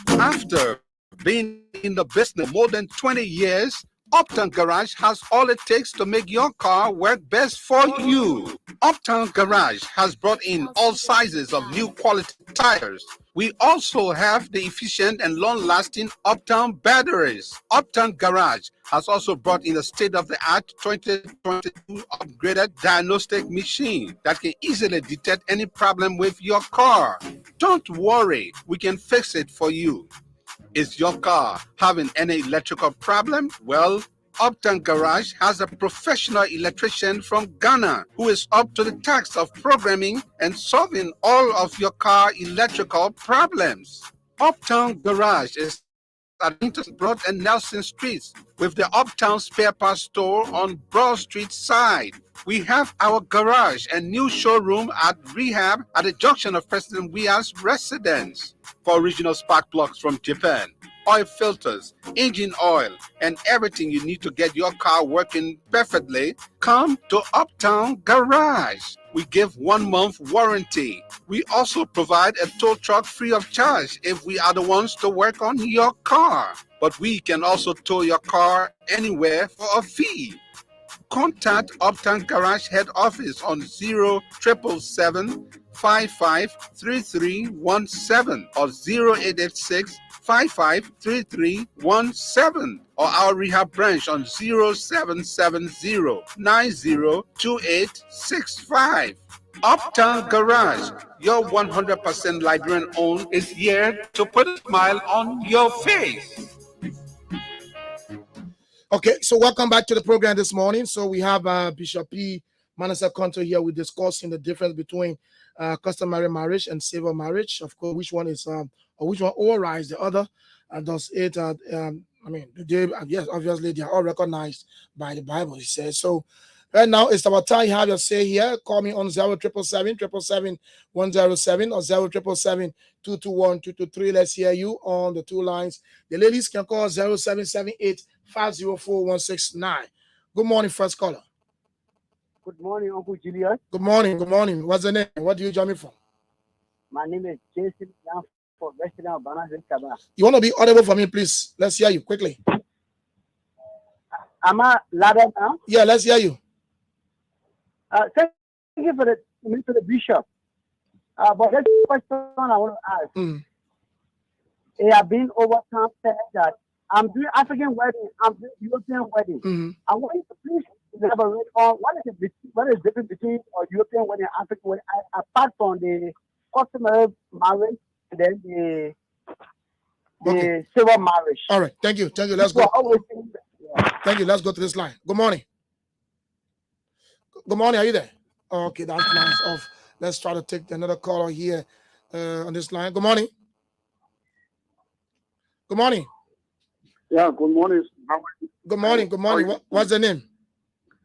After being in the business more than 20 years, Uptown Garage has all it takes to make your car work best for you. Uptown Garage has brought in all sizes of new quality tires. We also have the efficient and long-lasting Uptown batteries. Uptown Garage has also brought in a state-of-the-art 2022 upgraded diagnostic machine that can easily detect any problem with your car. Don't worry, we can fix it for you. Is your car having any electrical problem? Well, Uptown Garage has a professional electrician from Ghana who is up to the task of programming and solving all of your car electrical problems. Uptown Garage is at Interson Broad and Nelson Streets with the Uptown Spare Parts Store on Broad Street side. We have our garage and new showroom at Rehab at the junction of President Weah's residence. For original spark plugs from Japan, oil filters, engine oil, and everything you need to get your car working perfectly, come to Uptown Garage. We give 1 month warranty. We also provide a tow truck free of charge if we are the ones to work on your car. But we can also tow your car anywhere for a fee. Contact Uptown Garage Head Office on 077-553317 or 0886-553317 or our rehab branch on 0770-902865. Uptown Garage, your 100% Liberian owned, is here to put a smile on your face. Okay, so welcome back to the program this morning. So we have Bishop P. Manasseh Conto here. We're discussing the difference between customary marriage and civil marriage. Of course, which one is or which one overrides the other, and does it? Yes, obviously they are all recognized by the Bible. He says so. Right now, it's about time you have your say here. Call me on 0777 107 or 0777-221-223. Let's hear you on the two lines. The ladies can call 0778-504-169. Good morning, first caller. Good morning, Uncle Julius. Good morning. Good morning. What's the name? What do you join me from? My name is Jason from Western Banana. You want to be audible for me, please? Let's hear you quickly. Am I louder now? Yeah, let's hear you. Thank you for the bishop. But that's the question I want to ask. It has been over time said that I'm doing African wedding, I'm doing European wedding. I want you to please elaborate on what is the difference between a European wedding and African wedding, apart from the customary marriage and then the civil marriage. All right, thank you. Let's go. Thank you. Let's go to this line. Good morning. Good morning. Are you there? Okay, that line's off. Let's try to take another caller here on this line. Good morning. Good morning. Yeah, good morning. Good morning. What's the name?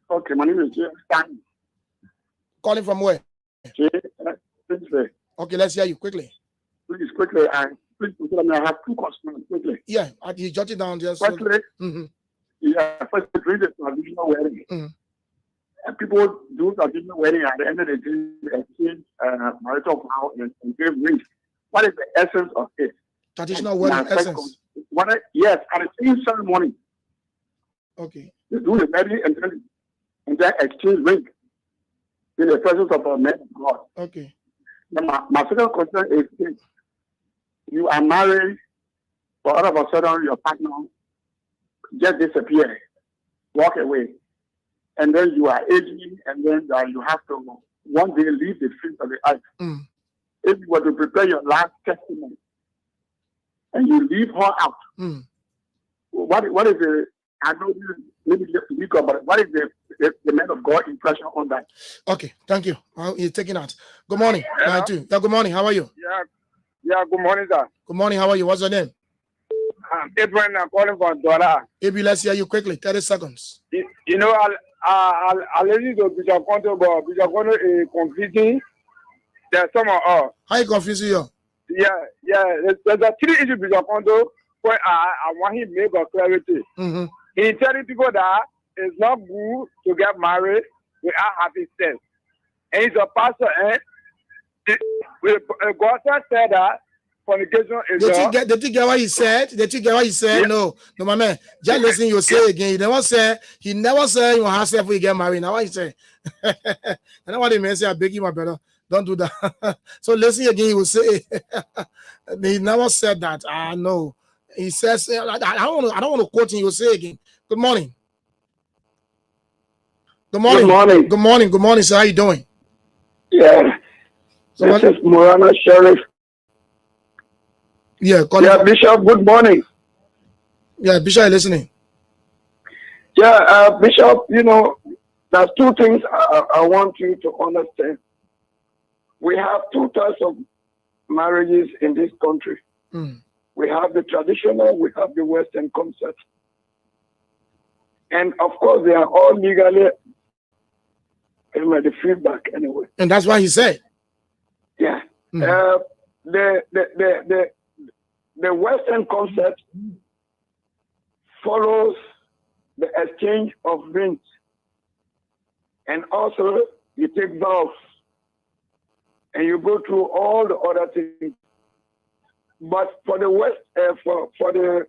Okay, my name is Jay. Calling from where? Jay. Okay, let's hear you quickly. Please, quickly. Please, I have two customers quickly. Yeah, you jot it down just. Firstly, first during the traditional wedding. And people do traditional wedding at the end of the day, exchange marital vow and give rings. What is the essence of it? Traditional wedding essence. Yes, at the same ceremony. Okay. You do the wedding and then exchange ring in the presence of a man of God. Okay. Now, my second question is this. You are married, but all of a sudden your partner just disappeared, walk away. And then you are aging, and then you have to one day leave the face of the earth. If you were to prepare your last testament, and you leave her out, what is the? I know you maybe legal, but what is the man of God impression on that? Okay, thank you. You're taking out. Good morning. Yeah, good morning. How are you? Yeah. Good morning, sir. Good morning. How are you? What's your name? Abraham, I'm calling from Dora. Maybe let's hear you quickly. 30 seconds. You know, I'll listen to Bishop Conto, but Bishop Conto is confusing. There's some of us. How you confusing you? Yeah. There's a three issue Bishop Conto where I want him to make a clarity. He's telling people that it's not good to get married without having sex. And he's a pastor, and God said that fornication is Did you get what he said? Yeah. No, my man. Just listen, you say again. He never said you have sex before you get married. Now what he say? I know what he means. I beg you, my brother. Don't do that. So listen again, he will say he never said that. No. He says, I don't want to quote him, he will say again. Good morning. Good morning, sir. How you doing? Yeah. So this is Morana Sheriff. Yeah, Bishop, good morning. Yeah, Bishop, listening. Yeah, Bishop, you know, there's two things I want you to understand. We have two types of marriages in this country. we have the traditional, we have the Western concept. And of course, they are all legally the feedback anyway. And that's what he said. Yeah. The Western concept follows the exchange of rings, and also you take vows, and you go through all the other things. But for the West, for the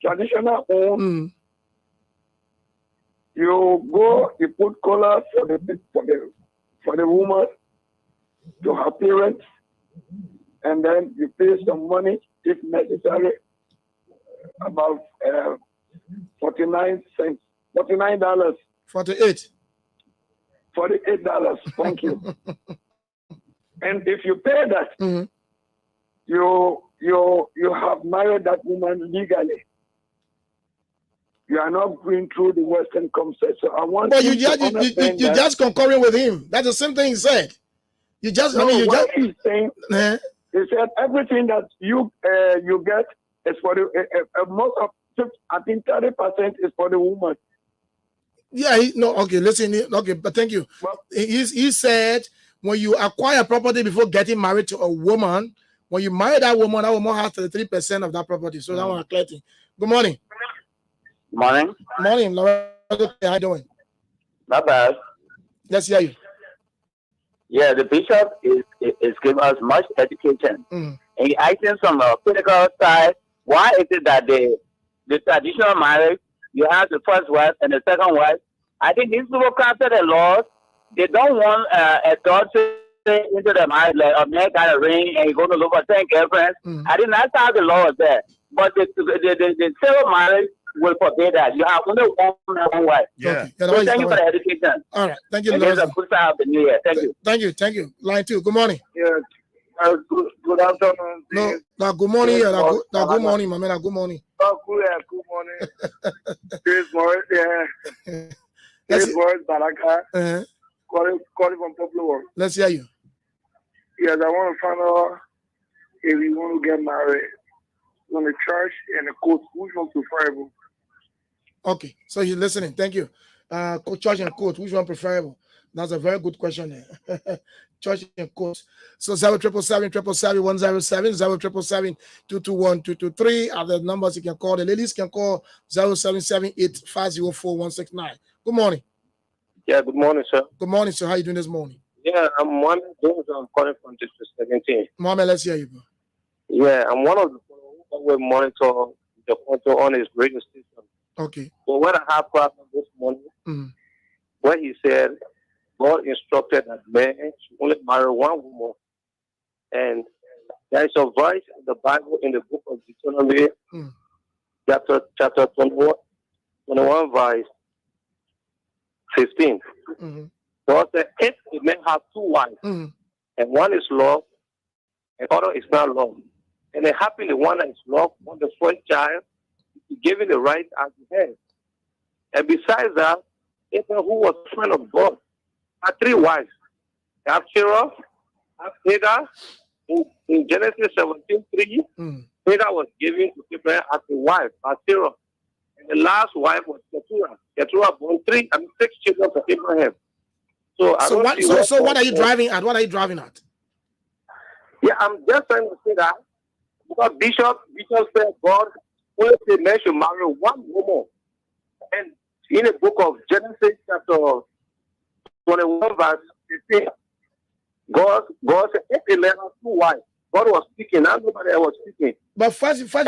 traditional home, you go, you put color for the woman to her parents, and then you pay some money if necessary, about $49. $48. Thank you. And if you pay that, you have married that woman legally. You are not going through the Western concept. So I want. But you just concurring with him. That's the same thing he said. You just. No, I mean, you just. He's saying. He said everything that you get is for the most of. I think 30% is for the woman. Yeah. Okay. Listen. Okay. But thank you. He said when you acquire property before getting married to a woman, when you marry that woman has 33% of that property. So that one clear thing. Good morning. Morning. Morning, Laura. How you doing? Not bad. Let's hear you. Yeah, the bishop is giving us much education. And he asking from a political side, why is it that the traditional marriage, you have the first wife and the second wife? I think these people crafted the laws. They don't want a daughter into the marriage, like a man got a ring and he's going to look for 10 girlfriends. I think that's how the law is there. But the civil marriage will forbid that. You have only one wife. Yeah. So thank you for the education. All right. Thank you, and it's a good start of the new year. Thank you. Thank you. Line 2. Good morning. Yes. Good afternoon. No, good morning. Good morning, my man. Good morning. Good morning. This morning, This word, Baraka. Calling from Popular. Let's hear you. Yes, I want to find out if you want to get married on the church and the court, which one preferable? Okay, so you're listening. Thank you. Church and court, which one preferable? That's a very good question there. Church and court. So 07777 221 are the numbers you can call. The ladies can call 0778504169. Good morning. Yeah, good morning, sir. Good morning, sir. How are you doing this morning? Yeah, I'm Mohammed Jones. I'm calling from District 17. Mohammed, let's hear you, bro. Yeah, I'm one of the people who will monitor the Conto on his radio station. Okay. But when I have problem this morning, where he said God instructed that man should only marry one woman. And there is a verse in the Bible in the book of Deuteronomy, chapter 21, verse 15. God said, if a man has two wives, and one is love, and the other is not love, and then happily one that is love, on the first child, is given the right as the head. And besides that, Abraham, who was a friend of God, had three wives. They have Sarah, have Hagar. In Genesis 17:3, Hagar was given to Abraham as a wife, as Sarah. And the last wife was Keturah. Keturah born 6 children for Abraham. So what are you driving at? What are you driving at? Yeah, I'm just trying to say that because Bishop said God only said men should marry one woman. And in the book of Genesis chapter 21 verse 15, God said, if a man has two wives, God was speaking, not nobody else was speaking. But first is that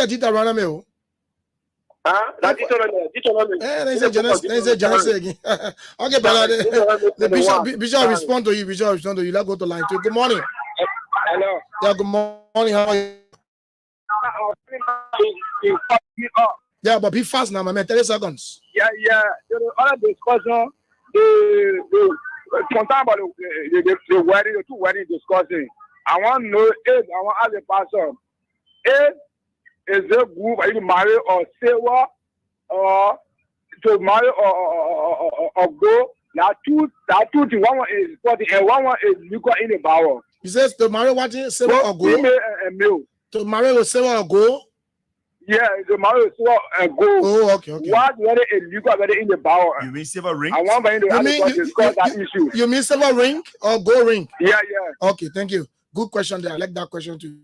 Deuteronomy. Deuteronomy. Genesis again. Okay, but the bishop respond to you. Let's go to line 2. Good morning. Hello. Yeah, good morning. How are you? Yeah, but be fast now, my man. 30 seconds. Yeah. The other discussion, the talking about the wedding, the two weddings discussing. I want to know if I want to ask the pastor if is it good for you to marry or Sarah or to marry or go? That two things. One is important and one is legal in the Bible. He says to marry what? Sarah or go? Female and male. To marry with silver or gold? Yeah, the marry with silver and gold. Oh, okay. What whether illegal, whether in the bar? You mean silver ring? I want to discuss that issue. You mean silver ring or gold ring? Yeah. Okay, thank you. Good question there. I like that question too.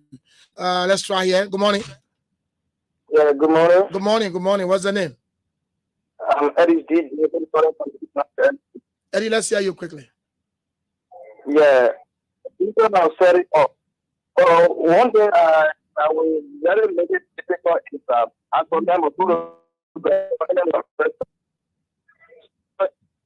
Let's try here. Good morning. Yeah, good morning. Good morning. What's the name? Eddie D. Eddie, let's hear you quickly. Yeah, I'll set it up. One thing I will very make it difficult is I told them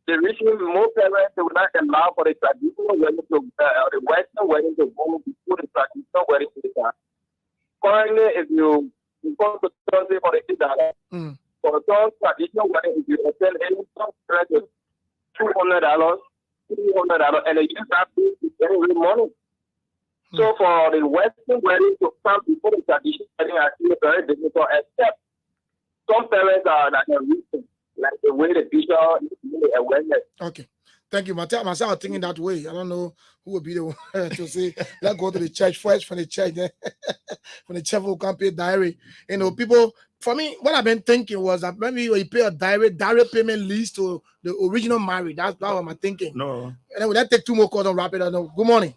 the reason most parents will not allow for the traditional wedding to the Western wedding to go before the traditional wedding to the currently, if you go to Thursday for the kids, for those traditional wedding, if you attend any $200, $300, and they use that to get real money. So for the Western wedding to come before the traditional wedding, I feel very difficult, except some parents are like a reason, like the way the bishop is really awareness. Okay. Thank you. Myself, I was thinking that way. I don't know who will be the one to say, let's go to the church first from the church, then from the church who can pay diary. You know, people, for me, what I've been thinking was that maybe you pay a direct payment leads to the original marriage. That's what I'm thinking. No. And then would that take two more calls and wrap it up? No. Good morning.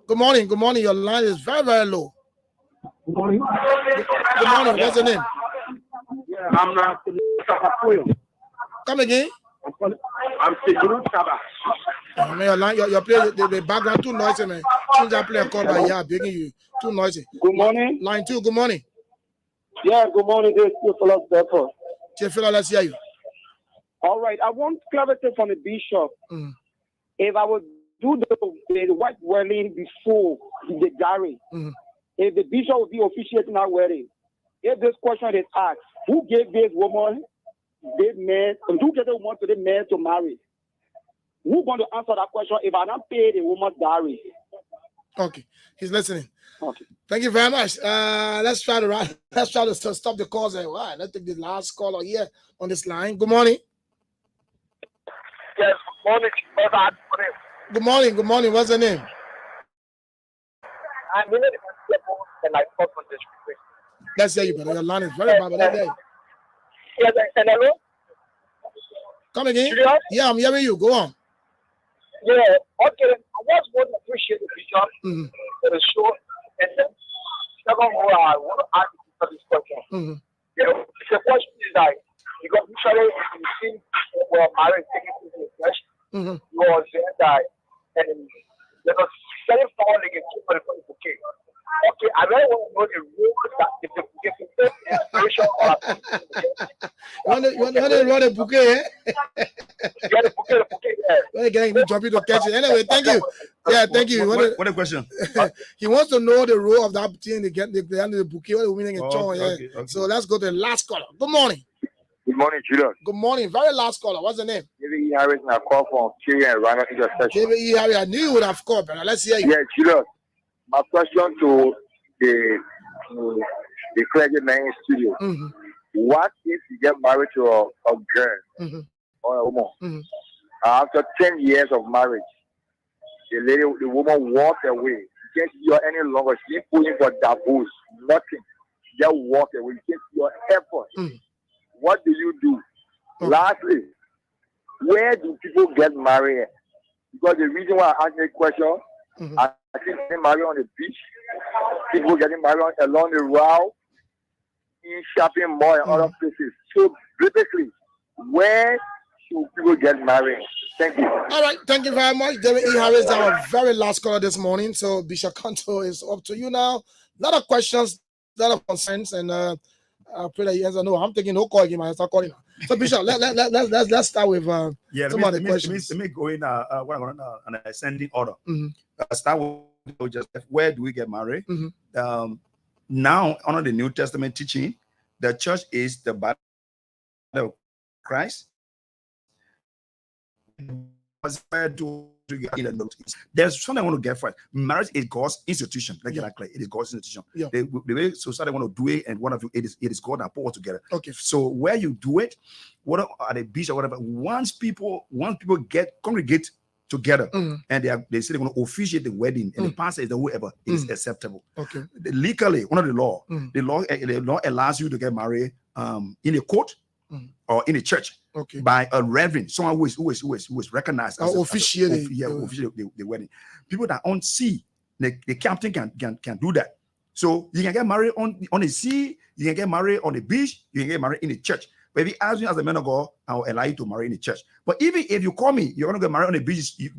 Good morning. Your line is very, very low. Good morning. Good morning. What's your name? Yeah, I'm not. Come again. I'm Siguru Chaba. I mean, your line, your play, the background too noisy, man. Since I play a call by here, begging you, too noisy. Good morning. Line 2. Good morning. Yeah, good morning. This is Philip Depot. Let's hear you. All right, I want clarity from the bishop. If I would do the white wedding before the diary, if the bishop would be officiating our wedding, if this question is asked, who gave this woman, this man, and who gave the woman to the man to marry? Who's going to answer that question if I don't pay the woman's diary? Okay, he's listening. Okay. Thank you very much. Let's try to stop the calls. All right, let's take the last caller here on this line. Good morning. Yes, good morning. Good morning. What's the name? I'm in the and I spoke on this. Let's hear you, brother. Your line is very bad, but let's hear you. Yes, and hello? Come again? Yeah, I'm hearing you. Go on. Yeah, okay. I just want to appreciate the bishop for the show. And then, second, I want to ask you for this question. Yeah, the question is like, because usually you see well, marriage taking place in the flesh, you are saying that, and there's a certain power they can keep for the bouquet. Okay, I really want to know the rules that if the bouquet is inspiration or you want to run a bouquet, eh? Yeah, the bouquet, yeah. Well, again, you jump into catch it. Anyway, thank you. Yeah, thank you. What a question. He wants to know the role of that thing. They get the bouquet, what the winning and John. Yeah. Okay. So let's go to the last caller. Good morning. Good morning, Julius. Good morning. Very last caller. What's the name? David E. Harris, and I call from Kerry and Rhino intersection. David E. Harris. I knew you would have called, brother. Let's hear you. Yeah, Julius. My question to the clergyman in studio. What if you get married to a girl or a woman? After 10 years of marriage, the woman walked away. You can't see her any longer. She put in for divorce. Nothing. She just walk away. You can't see her effort. What do you do? Lastly, where do people get married? Because the reason why I ask the question, I see getting married on the beach, people getting married along the route, in shopping mall and other places. So basically, where should people get married? Thank you. All right, thank you very much. David E. Harris, our very last caller this morning. So Bishop Conto is up to you now. A lot of questions, a lot of concerns, and I pray that you answer. No, I'm taking no call again. I start calling now. So Bishop, let's start with some of the questions. Let me go in an ascending order. Start with just where do we get married? Now, under the New Testament teaching, the church is the body of Christ. There's something I want to get first. Marriage is God's institution. Let's get that clear. It is God's institution. Yeah. The way society want to do it, and one of you, it is God that put all together. Okay. So where you do it, whether at the beach or whatever, once people congregate together, and they say they're going to officiate the wedding, and the pastor is the whoever, it is acceptable. Okay. Legally, under the law, the law allows you to get married in a court or in a church by a reverend, someone who is recognized as officiate the wedding. People that on sea, the captain can do that. So you can get married on the sea, you can get married on the beach, you can get married in the church. But if you ask me as a man of God, I will allow you to marry in the church. But even if you call me, you're going to get married on the beach. You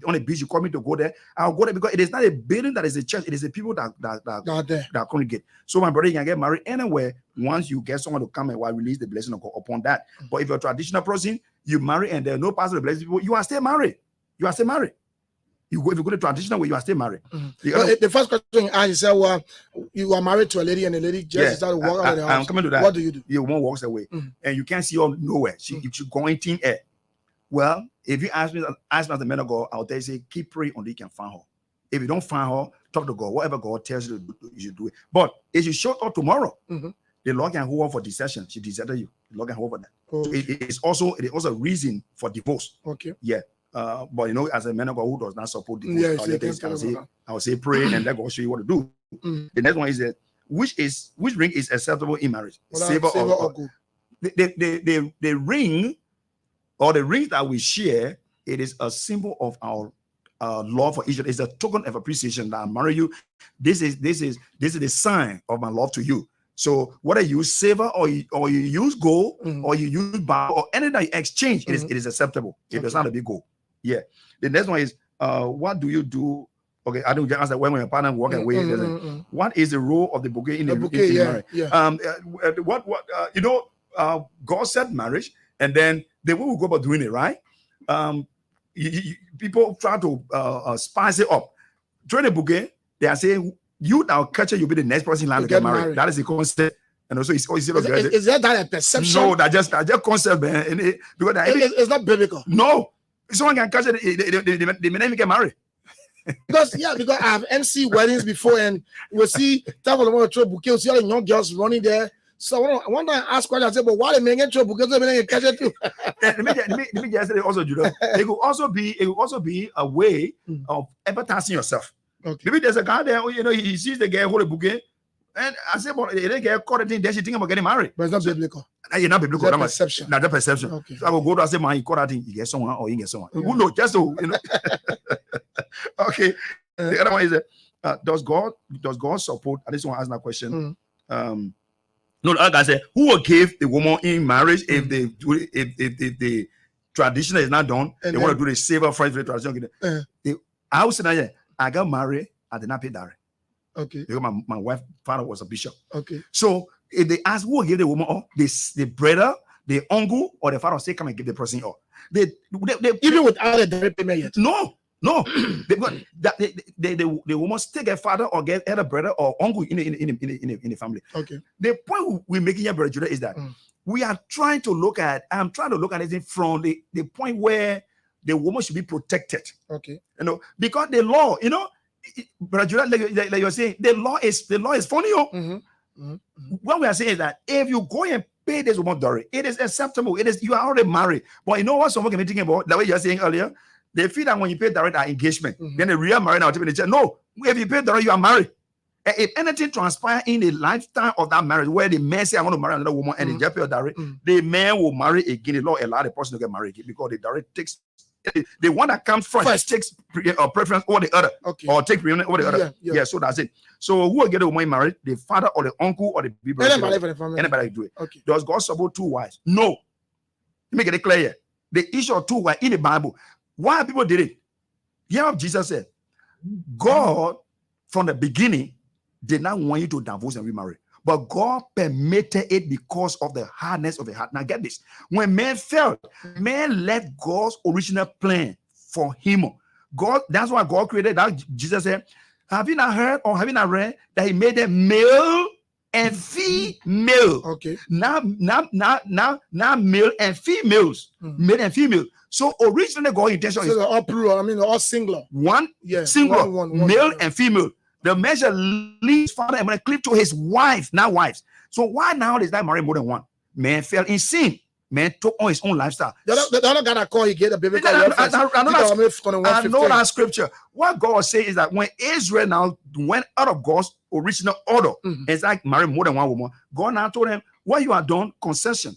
call me to go there, I'll go there because it is not a building that is a church. It is the people that congregate. So my brother, you can get married anywhere once you get someone to come and release the blessing of God upon that. But if you're a traditional person, you marry and there are no pastor to bless people, you are still married. You are still married. If you go to traditional way, you are still married. The first question I said, well, you are married to a lady and the lady just started to walk out of the house. I'm coming to that. What do you do? Your woman walks away and you can't see her nowhere. She's going in air. Well, if you ask me as the man of God, I'll tell you, say, keep praying until you can find her. If you don't find her, talk to God. Whatever God tells you to do, you should do it. But if you show up tomorrow, the Lord can hold her for deception. She deserted you. The Lord can hold for that. So it is also a reason for divorce. Okay. Yeah. But you know, as a man of God who does not support divorce, I will say pray and let God show you what to do. The next one is that which ring is acceptable in marriage? Silver or gold? The ring or the ring that we share, it is a symbol of our love for each other. It's a token of appreciation that I marry you. This is the sign of my love to you. So whether you use silver or you use gold or you use bar or anything that you exchange, it is acceptable. It does not have to be gold. Yeah. The next one is what do you do? Okay, I don't just answer when your partner walk away. What is the role of the bouquet in the marriage? God said marriage, and then the way we go about doing it, right? People try to spice it up. During the bouquet, they are saying you now catch it, you'll be the next person in line to get married. That is the concept. And also, is that a perception? No, that just concept, man. Because it's not biblical. No, someone can catch it. They may never get married. because I have MC weddings before, and we'll see time for the bouquet. We'll see all the young girls running there. So I want to ask questions. I say, but why they may get trouble? Because they may catch it too. Let me just say also, Judah. It could also be a way of advertising yourself. Okay. Maybe there's a guy there, he sees the girl hold a bouquet, and I say, but they get caught in there, she think about getting married. But it's not biblical. You're not biblical. That's perception. Not the perception. Okay. So I will go to and say, man, you caught that thing, you get someone or you get someone. Who knows? Just so Okay. The other one is does God support? I just want to ask that question. No, the other guy said, who will give the woman in marriage if the tradition is not done? And they want to do the silver first tradition. I was saying, I got married, I did not pay dowry. Okay. Because my wife's father was a bishop. Okay. So if they ask who will give the woman up, the brother, the uncle, or the father say, come and give the person up. They even without a dowry payment yet. No. The woman still get father or get either brother or uncle in the family. Okay. The point we're making here, Brother Judah, is that I'm trying to look at it from the point where the woman should be protected. Okay. Because the law, Brother Judah, like you're saying, the law is funny. What we are saying is that if you go and pay this woman dowry, it is acceptable. You are already married. But you know what someone can be thinking about? The way you're saying earlier, they feel that when you pay direct engagement, then the real marriage now to the church. No, if you pay direct, you are married. And if anything transpires in the lifetime of that marriage, where the man say I want to marry another woman and they just pay direct, the man will marry again. The law allow the person to get married again because the direct takes the one that comes first takes preference over the other, or take preeminence over the other. Yeah, so that's it. So who will get the woman married? The father or the uncle or the brother? Anybody do it. Okay. Does God support two wives? No. Let me get it clear here. The issue of two wives in the Bible. Why people did it? Hear what Jesus said. God, from the beginning, did not want you to divorce and remarry. But God permitted it because of the hardness of the heart. Now get this. When man fell, man left God's original plan for him. That's why God created that. Jesus said, have you not heard or have you not read that he made them male and female? Okay. Now male and females. Male and female. So originally God's intention is all plural, all singular. One, singular, one, male and female. The man shall leave his father and cleave to his wife, not wives. So why now does that marry more than one? Man fell in sin. man took on his own lifestyle. The other guy that called, he gave a biblical reference. I know that scripture. What God was saying is that when Israel now went out of God's original order, it's like marry more than one woman. God now told them, what you are doing, concession.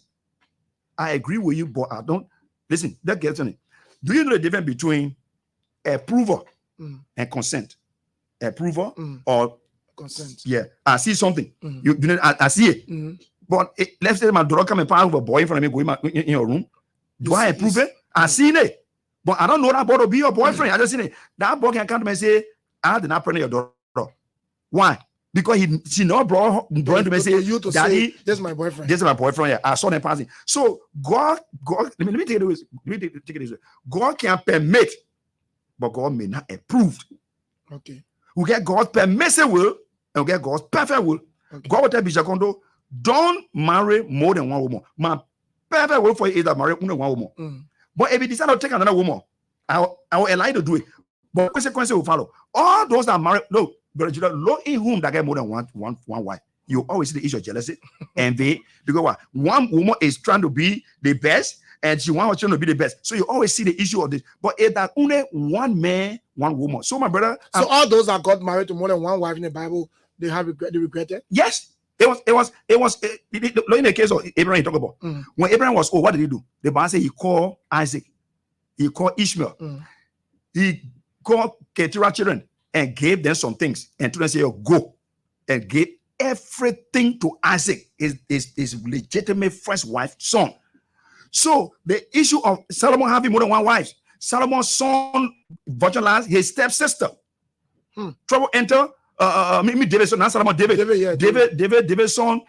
I agree with you, but I don't. Listen, that gets on it. Do you know the difference between approval and consent? Approval or consent? Yeah, I see something. You know, I see it. But let's say my daughter come and park with a boy in front of me, go in your room. Do I approve it? I seen it. But I don't know that boy to be your boyfriend. I just seen it. That boy can come to me and say, I did not pregnant your daughter. Why? Because she not brought to me and say, you to Daddy, say, this is my boyfriend. This is my boyfriend. Yeah, I saw them passing. So God, let me take it this way. Let me take it this way. God can permit, but God may not approve. Okay. We get God's permissive will and we get God's perfect will. Okay. God will tell Bishop Conto, don't marry more than one woman. My perfect will for you is that marry only one woman. But if you decide to take another woman, I will allow you to do it. But consequences will follow. All those that marry, no, but you know, in whom that get more than one wife. You always see the issue of jealousy, envy, because what? One woman is trying to be the best, and she wants her children to be the best. So you always see the issue of this. But if that only one man, one woman. So my brother, so all those that got married to more than one wife in the Bible, they regretted. Yes. It was in the case of Abraham, you talk about when Abraham was old, what did he do? The Bible says he called Isaac, he called Ishmael, he called Keturah children and gave them some things, and to them say, go, and gave everything to Isaac, his legitimate first wife, son. So the issue of Solomon having more than one wife, Solomon's son virtualized his stepsister. Trouble enter. David's son, not Solomon, David's son,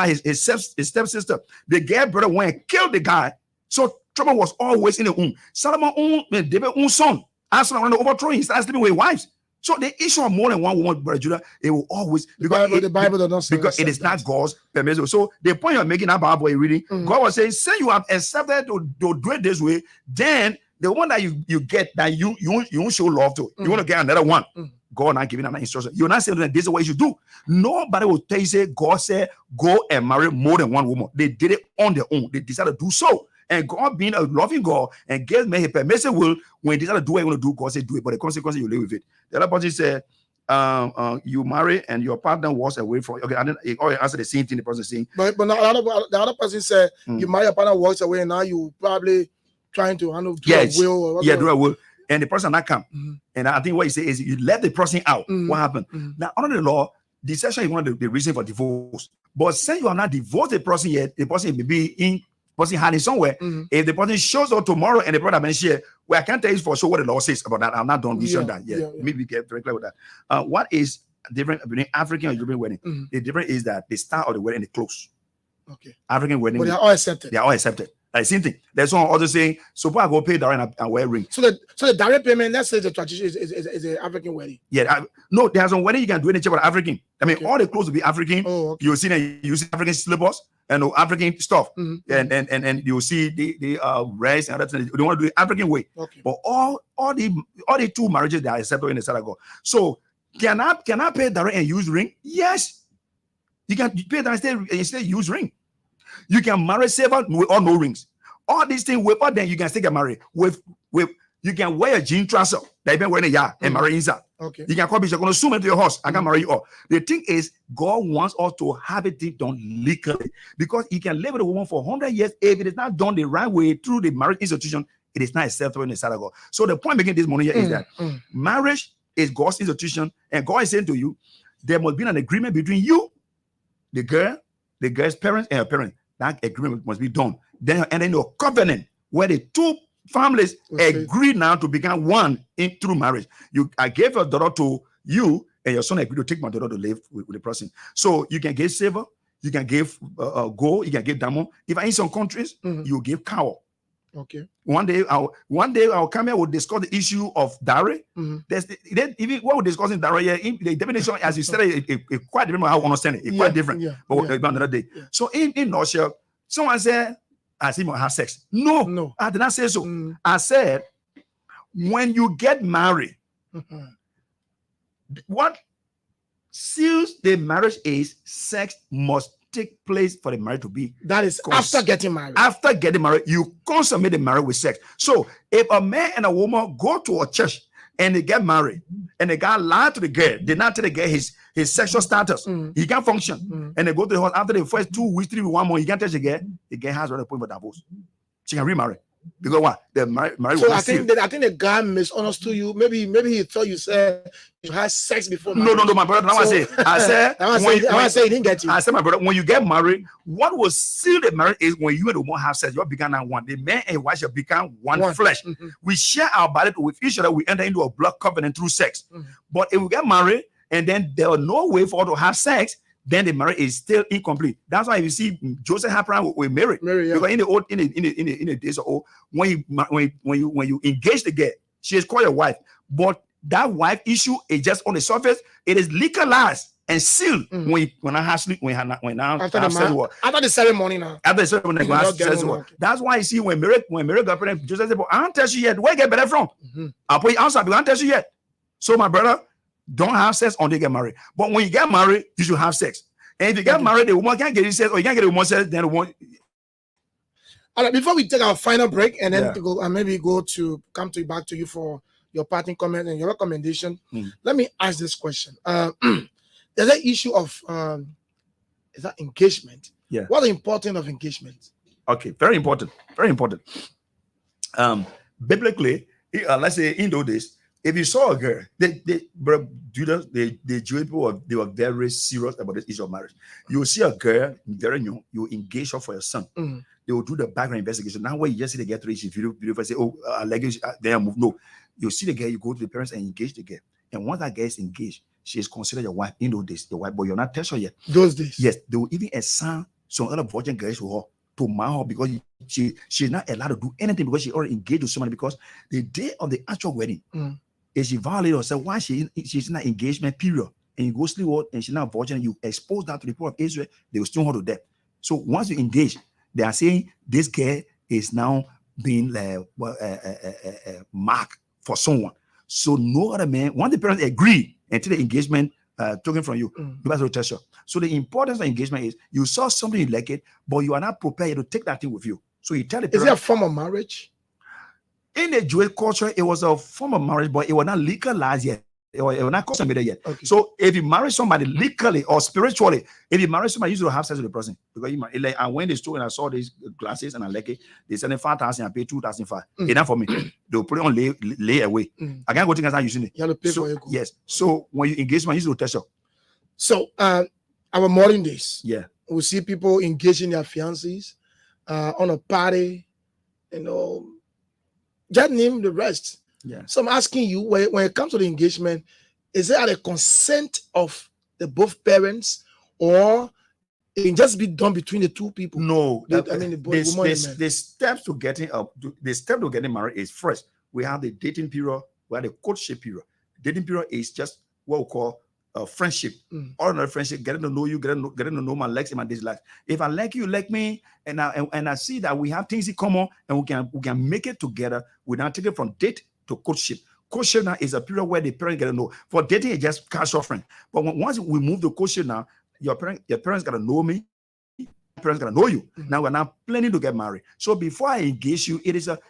his stepsister. The gay brother went and killed the guy. So trouble was always in the womb. Solomon, David's own son, as Solomon overthrow him, he started sleeping with wives. So the issue of more than one woman, brother Judah, it will always the Bible does not say because it is not God's permission. So the point you're making about boy reading, God was saying, say you have accepted to do it this way, then the one that you get that you won't show love to, you want to get another one. God not giving another instruction. You're not saying that this is what you should do. Nobody will tell you, say, God said, go and marry more than one woman. They did it on their own. They decided to do so. And God being a loving God and gave me a permissive will, when they decided to do what you want to do, God said, do it. But the consequences, you live with it. The other person said, you marry and your partner walks away from, okay, and then it always answer the same thing the person saying. But the other person said, you marry, your partner walks away, and now you probably trying to handle a will or whatever. Yeah, do a will. And the person not come. And I think what you say is you let the person out. What happened? Now, under the law, deception is one of the reason for divorce. But since you are not divorced the person yet, the person may be in person hiding somewhere. If the person shows up tomorrow and the brother mentioned, well, I can't tell you for sure what the law says about that. I'm not done research that yet. Maybe get very clear with that. What is different between African and European wedding? The difference is that the start of the wedding and the close. Okay. African wedding. But they are all accepted. They are all accepted. Like same thing. There's one other saying, so I go pay direct and wear ring. So the direct payment, let's say the tradition is an African wedding. Yeah, no, there's some wedding you can do anything but African. I mean, all the clothes will be African. You'll see that you see African syllabus and African stuff, and you'll see the rice and other things. They want to do it African way. Okay. But all the two marriages that are accepted in the side of God. So can I pay direct and use ring? Yes, you can pay direct and still use ring. You can marry silver or no rings. All these things, without then you can still get married. With you can wear a jean trouser that you've been wearing a yard and marry inside. Okay. You can call Bishop, going to sue me to your house. I can marry you all. The thing is, God wants us to have it done legally because you can live with a woman for 100 years. If it is not done the right way through the marriage institution, it is not acceptable in the sight of God. So the point making this morning here is that marriage is God's institution, and God is saying to you, there must be an agreement between you, the girl's parents, and her parents. That agreement must be done. Then your covenant, where the two families agree now to become one through marriage. I gave your daughter to you, and your son agreed to take my daughter to live with the person. So you can give silver, you can give gold, you can give diamond. If in some countries, you give cow. Okay. One day our camera will discuss the issue of dowry. Even what we're discussing dowry here, the definition, as you said, it quite different how I understand it. It's quite different. But another day. So in Russia, someone said, I see have sex. No, I did not say so. I said, when you get married, what seals the marriage is sex must take place for the marriage to be. That is after getting married. After getting married, you consummate the marriage with sex. So if a man and a woman go to a church and they get married, and the guy lied to the girl, did not tell the girl his sexual status, he can't function, and they go to the house after the first 2 weeks, 3 weeks, 1 month, he can't tell the girl has already point for divorce. She can remarry. Because what? The marriage. So I think the guy misunderstood you. Maybe he thought you said you had sex before marriage. No, my brother. I said he didn't get you. I said, my brother, when you get married, what will seal the marriage is when you and the woman have sex. You become one. The man and wife shall become one flesh. We share our body with each other. We enter into a blood covenant through sex. But if we get married and then there was no way for us to have sex, then the marriage is still incomplete. That's why you see Joseph happened with Mary. Because in the days of old, when you engage the girl, she is called your wife. But that wife issue is just on the surface. It is legalized and sealed when I have sleep after the ceremony now. After the ceremony, that's why you see when Mary got pregnant, Joseph said, "I don't tell you yet. Where you get better from? I'll put your answer, but I don't tell you yet." So my brother, don't have sex until you get married. But when you get married, you should have sex. And if you get married, the woman can't get you sex, or you can't get the woman sex, then the woman. All right, before we take our final break and then to go and maybe come back to you for your parting comment and your recommendation, let me ask this question. There's an issue of is that engagement? Yeah. What the importance of engagement? Okay, very important. Very important. Biblically, let's say in those days, if you saw a girl, the Jewish people they were very serious about this issue of marriage. You see a girl very young, you engage her for your son. They will do the background investigation. Now, when you just see the girl through, if you say, "Oh, then I move." No, you see the girl, you go to the parents and engage the girl. And once that girl is engaged, she is considered your wife in those days, your wife, but you're not touched her yet. Those days, yes, they will even assign some other virgin girls to her to marry her because she's not allowed to do anything because she already engaged with somebody. Because the day of the actual wedding. If she violated herself, why she's in an engagement period, and you go sleep with and she's not virgin, you expose that to the people of Israel, they will stone her to death. So once you engage, they are saying this girl is now being marked for someone. So no other man, once the parents agree until the engagement taken from you, nobody will test you. So the importance of engagement is you saw something you like it, but you are not prepared to take that thing with you. So you tell the parents. Is it a form of marriage? In the Jewish culture, it was a form of marriage, but it was not legalized yet. It was not consummated yet. Okay. So if you marry somebody legally or spiritually, if you marry somebody, you should have sex with the person. Because I went to the store and I saw these glasses and I like it. They said 5,000, I paid 2,005. It's not for me. They'll put it on lay away. I can't go think I'm using it. You have to pay for it. Yes. So when you engage someone, you should test you. So our modern days, we see people engaging their fiancés on a party, just name the rest. Yeah. So I'm asking you, when it comes to the engagement, is it at the consent of the both parents, or it can just be done between the two people? No, the steps to getting married is first we have the dating period, we have the courtship period. Dating period is just what we call a friendship, ordinary friendship, getting to know you, getting to know my likes and my dislikes. If I like you, like me, and I see that we have things in common and we can make it together, we now take it from date to courtship. Courtship now is a period where the parents get to know. For dating, it's just casual friend. But once we move to courtship now, your parents gotta know me, parents gotta know you. Now we're now planning to get married. So before I engage you, it is a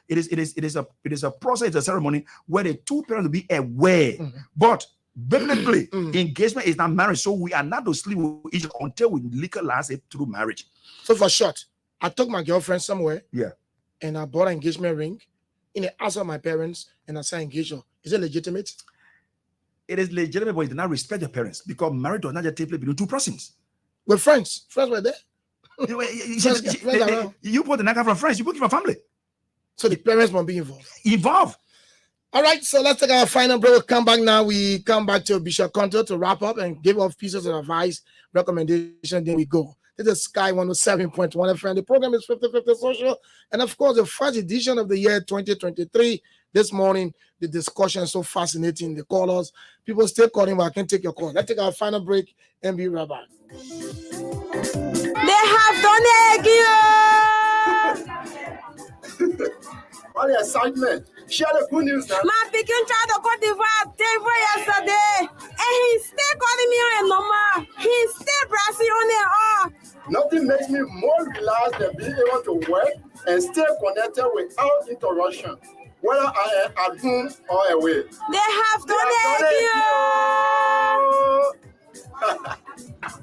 process, it's a ceremony where the two parents will be aware. But biblically, engagement is not marriage, so we are not to sleep with each other until we legalize it through marriage. So for short, I took my girlfriend somewhere, and I bought an engagement ring in the house of my parents, and I said engage her. Is it legitimate? It is legitimate, but you do not respect your parents because marriage does not just take place between two persons. We're friends. Friends were there. You put the knacker from friends, you put it from family. So the parents won't be involved. All right, so let's take our final break. We'll come back now. We come back to Bishop Conto to wrap up and give off pieces of advice, recommendation. Then we go. This is Sky 107.1 FM. The program is 50/50 Social. And of course, the first edition of the year 2023. This morning, the discussion is so fascinating. The callers, people still calling, but I can't take your call. Let's take our final break and be right back. They have done it again. All the excitement. Share the good news now. My picking tried to Cote d'Ivoire yesterday, and he's still calling me on a number. He's still pressing on it all. No interruption, whether I am at home or away. They have donated you.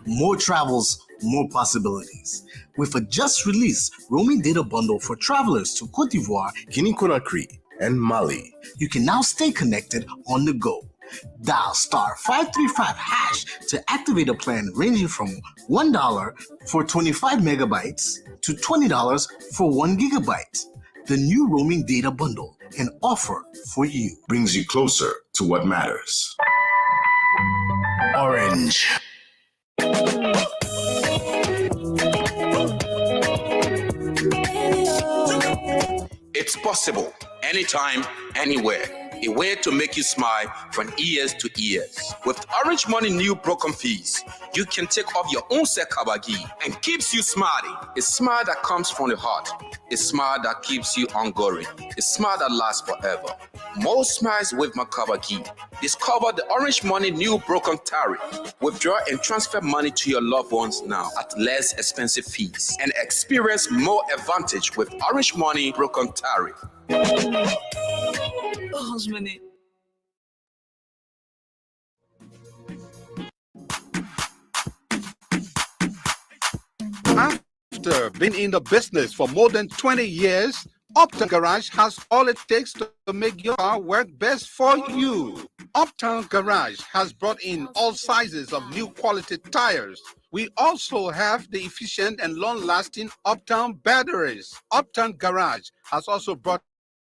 More travels, more possibilities. With a just released roaming data bundle for travelers to Cote d'Ivoire, Guinea-Conakry, and Mali, you can now stay connected on the go. Dial *535# to activate a plan ranging from $1 for 25 megabytes to $20 for 1 gigabyte. The new roaming data bundle, an offer for you. Brings you closer to what matters. Orange. It's possible, anytime, anywhere. A way to make you smile from ears to ears. With Orange Money new broken fees, you can take off your own sekabagi and keeps you smiling. A smile that comes from the heart. A smile that keeps you ongoing. A smile that lasts forever. More smiles with Makabagi. Discover the Orange Money new broken tariff. Withdraw and transfer money to your loved ones now at less expensive fees and experience more advantage with Orange Money broken tariff. Orange Money. After being in the business for more than 20 years, Uptown Garage has all it takes to make your car work best for you. Uptown Garage has brought in all sizes of new quality tires. We also have the efficient and long-lasting Uptown batteries. Uptown Garage has also brought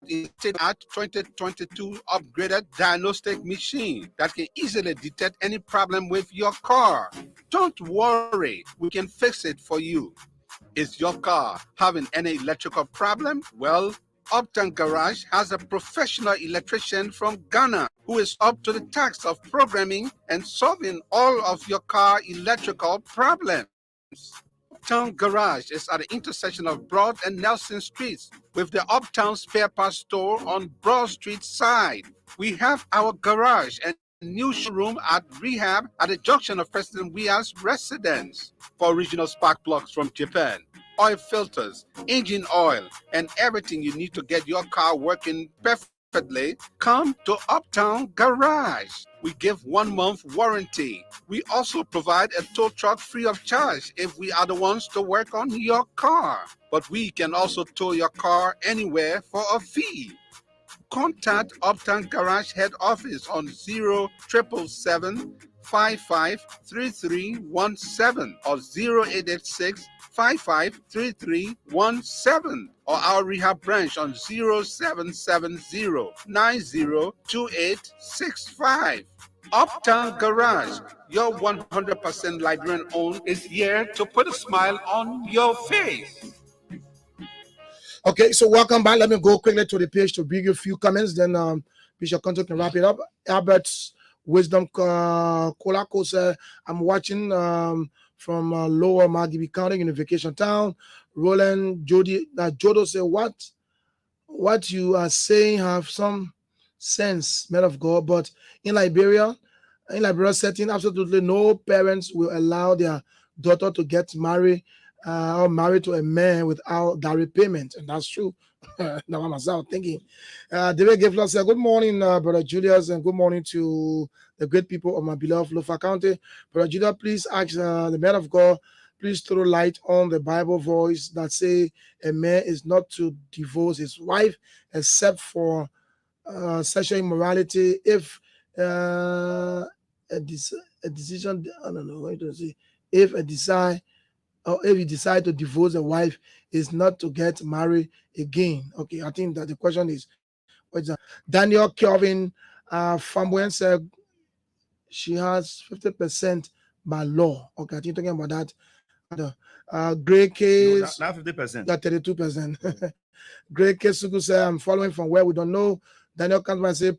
in a 2022 upgraded diagnostic machine that can easily detect any problem with your car. Don't worry, we can fix it for you. Is your car having any electrical problem? Well, Uptown Garage has a professional electrician from Ghana who is up to the task of programming and solving all of your car electrical problems. Uptown Garage is at the intersection of Broad and Nelson Streets with the Uptown Spare Parts Store on Broad Street side. We have our garage and new showroom at Rehab at the junction of President Weah's residence. For original spark plugs from Japan, oil filters, engine oil, and everything you need to get your car working perfectly, come to Uptown Garage. We give 1 month warranty. We also provide a tow truck free of charge if we are the ones to work on your car. But we can also tow your car anywhere for a fee. Contact Uptown Garage Head Office on 077-553317 or 0886-553317 or our rehab branch on 0770-902865. Uptown Garage, your 100% Liberian owned, is here to put a smile on your face. Okay, so welcome back. Let me go quickly to the page to bring you a few comments. Then Bishop Conto can wrap it up. Albert's Wisdom Kolako said, I'm watching from Lower Margibi County in a vacation town. Roland Jodo said, what you are saying have some sense, man of God, but in Liberia setting, absolutely no parents will allow their daughter to get married or married to a man without dowry payment, and that's true. Now I'm myself thinking. David Gifler said, good morning, Brother Julius, and good morning to the great people of my beloved Lofa County. Brother Julius, please ask the man of God, please throw light on the Bible voice that say a man is not to divorce his wife except for sexual immorality. If a decision, I don't know what to say. If you decide to divorce a wife, is not to get married again. Okay, I think that the question is, what's that? Daniel Kelvin Famwen said she has 50% by law. Okay, I think talking about that. Great case. Not 50%. That 32%. Great case. Suku said, I'm following from where we don't know. Daniel Kantman say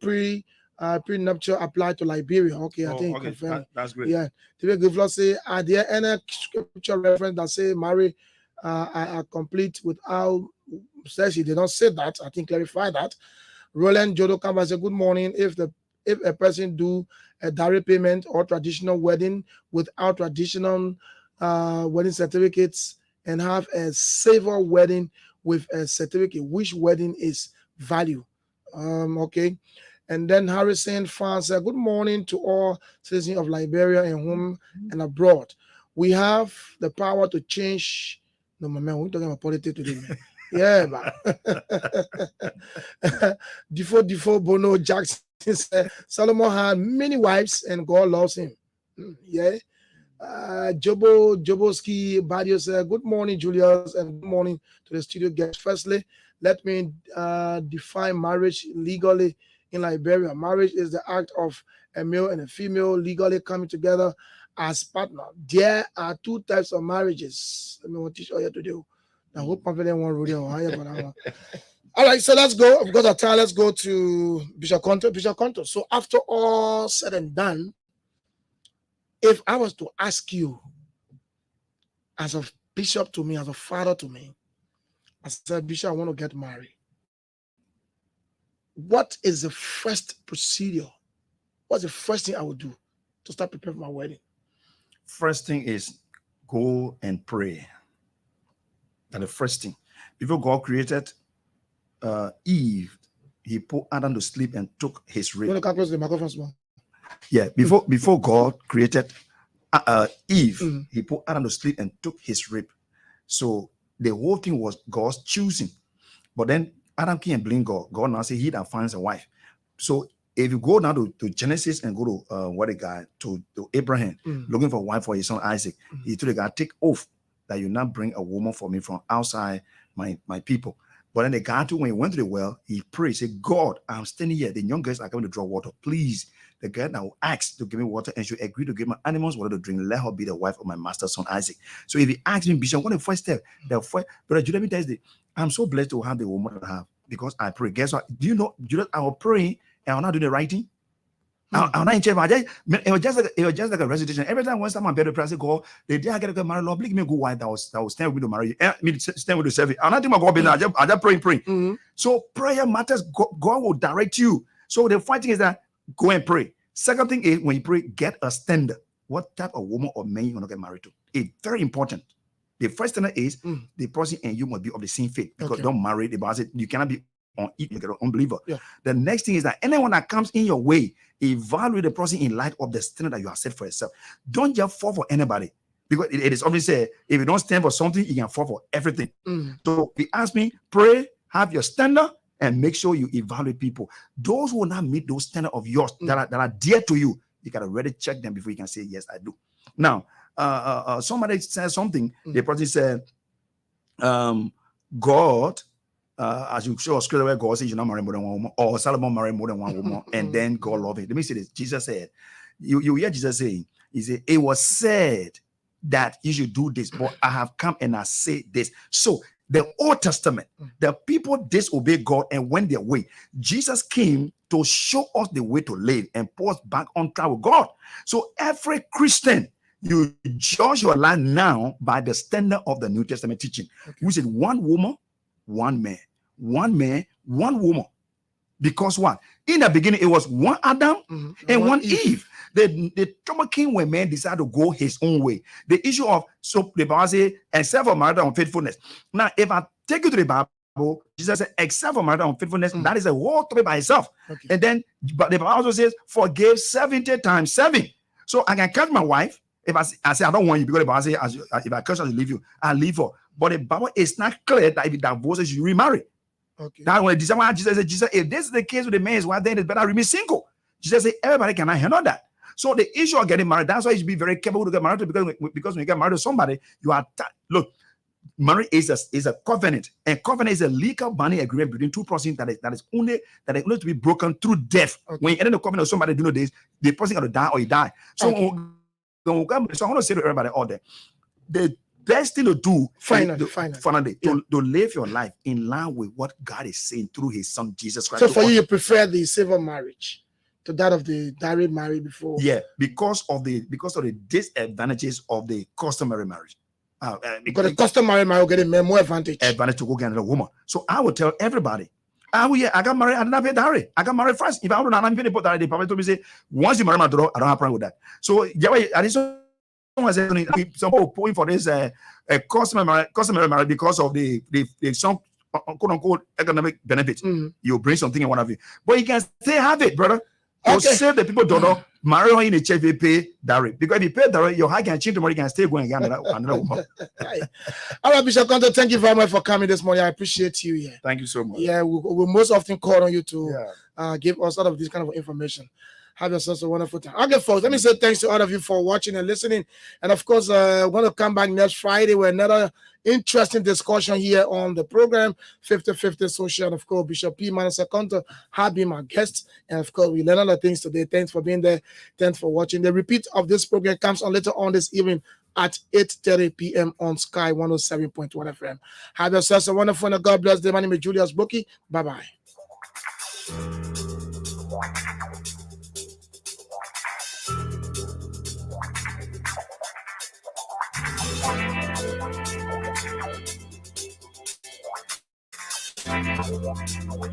prenuptial apply to Liberia. Okay, I think confirmed. That's great. Yeah. David Gifler say, are there any scripture reference that say marry are complete without sex? He did not say that. I think clarify that. Roland Jodo Kamba say, good morning. If a person do a dowry payment or traditional wedding without traditional wedding certificates and have a civil wedding with a certificate, which wedding is value. Okay. And then Harrison Fan said, good morning to all citizens of Liberia and home and abroad. We have the power to change. No, my man, we're talking about politics today, man. Yeah, but Defo Bono Jackson said, Solomon had many wives and God loves him. Yeah. Joboski Badio said, good morning, Julius, and good morning to the studio guests. Firstly, let me define marriage legally in Liberia. Marriage is the act of a male and a female legally coming together as partner. There are two types of marriages. Let me teach all you to do. I hope confident one rodeo. All right, so let's go. Because of time, let's go to Bishop Conto. Bishop Conto. So after all said and done, if I was to ask you, as a bishop to me, as a father to me, I said, Bishop, I want to get married. What is the first procedure? What's the first thing I would do to start preparing for my wedding? First thing is go and pray. And the first thing, before God created Eve, he put Adam to sleep and took his rib. You want to come close to the microphone small? Yeah, before God created Eve, he put Adam to sleep and took his rib. So the whole thing was God's choosing. But then Adam can't blame God. God now say he that finds a wife. So if you go now to Genesis and go to to Abraham, looking for a wife for his son Isaac, he told the guy, take oath that you not bring a woman for me from outside my people. But then the guy too, when he went to the well, he prayed, said, God, I'm standing here. The young girls are coming to draw water. Please, the girl that will ask to give me water and should agree to give my animals water to drink, let her be the wife of my master's son Isaac. So if he asks me, Bishop, what the first step? Brother Judah, let me tell you, I'm so blessed to have the woman that I have because I pray. Guess what? Do you know, Judah, I will pray and I'll not do the right thing. I'm not in church. It was just like a recitation. Every time when someone better pray, I say, God, the day I get to marry, Lord, please give me a good wife that will stand with you to marry you. Stand with you to serve you. I'm not thinking about God, I just pray. So prayer matters. God will direct you. So the first thing is that go and pray. Second thing is when you pray, get a standard. What type of woman or man you want to get married to? It's very important. The first thing is the person and you must be of the same faith because don't marry the Bible said you cannot be an unbeliever. The next thing is that anyone that comes in your way, evaluate the person in light of the standard that you have set for yourself. Don't just fall for anybody because it is obviously said if you don't stand for something, you can fall for everything. So if you ask me, pray, have your standard, and make sure you evaluate people. Those who will not meet those standards of yours that are dear to you, you gotta really check them before you can say yes, I do. Now, somebody said something. The person said, God. As you show scripture where God says you not marry more than one woman, or Solomon married more than one woman, and then God loved it. Let me say this. Jesus said, you hear Jesus saying, he said, it was said that you should do this, but I have come and I say this. So the Old Testament, the people disobey God and went their way. Jesus came to show us the way to live and put us back on track with God. So every Christian, you judge your life now by the standard of the New Testament teaching. We said one woman, one man. One man, one woman. Because what? In the beginning, it was one Adam and one Eve. The trouble came when man decided to go his own way. The issue of, so the Bible says, except for marital unfaithfulness. Now, if I take you to the Bible, Jesus said, except for marital unfaithfulness, that is a whole topic by itself. And then, but the Bible also says, forgive 70 times 7. So I can catch my wife. If I say, I don't want you, because the Bible says, if I curse her to leave you, I'll leave her. But the Bible is not clear that if it divorces, you remarry. Now, when Jesus said, if this is the case with the man is wife, then it's better remain single. Jesus said, everybody cannot handle that. So the issue of getting married, that's why you should be very careful to get married to, because when you get married to somebody, you are look, marriage is a covenant, and covenant is a legal binding agreement between two persons that is only to be broken through death. When you enter the covenant with somebody, you know this, the person got to die or you die. So, so I want to say to everybody out there, the best thing to do finally to live your life in line with what God is saying through his son Jesus Christ. So for you prefer the civil marriage to that of the direct marriage before? Yeah, because of the disadvantages of the customary marriage. Because the customary marriage will get more advantage to go get another woman. So I would tell everybody, I got married, I didn't have a dowry. I got married first. If I don't have any put that, they probably told me, say, once you marry my daughter, I don't have a problem with that. So yeah, I didn't. Some people point for this customary marriage because of the some quote unquote economic benefits. You bring something in one of you, but you can still have it, brother. To save the people don't know, marry her in a church, they pay direct. Because if you pay direct, your high can change tomorrow, you can still go and get another woman. All right, Bishop Conto, thank you very much for coming this morning. I appreciate you. Yeah. Thank you so much. Yeah, we most often call on you to give us all of this kind of information. Have yourselves a wonderful time. Okay, folks, let me say thanks to all of you for watching and listening. And of course, we're going to come back next Friday with another interesting discussion here on the program, 50-50 Social. And of course, Bishop P. Manasseh Conto have been my guest. And of course, we learned a lot of things today. Thanks for being there. Thanks for watching. The repeat of this program comes on later on this evening at 8:30 p.m. on Sky 107.1 FM. Have yourselves a wonderful and God bless them. My name is Julius Boki. Bye-bye.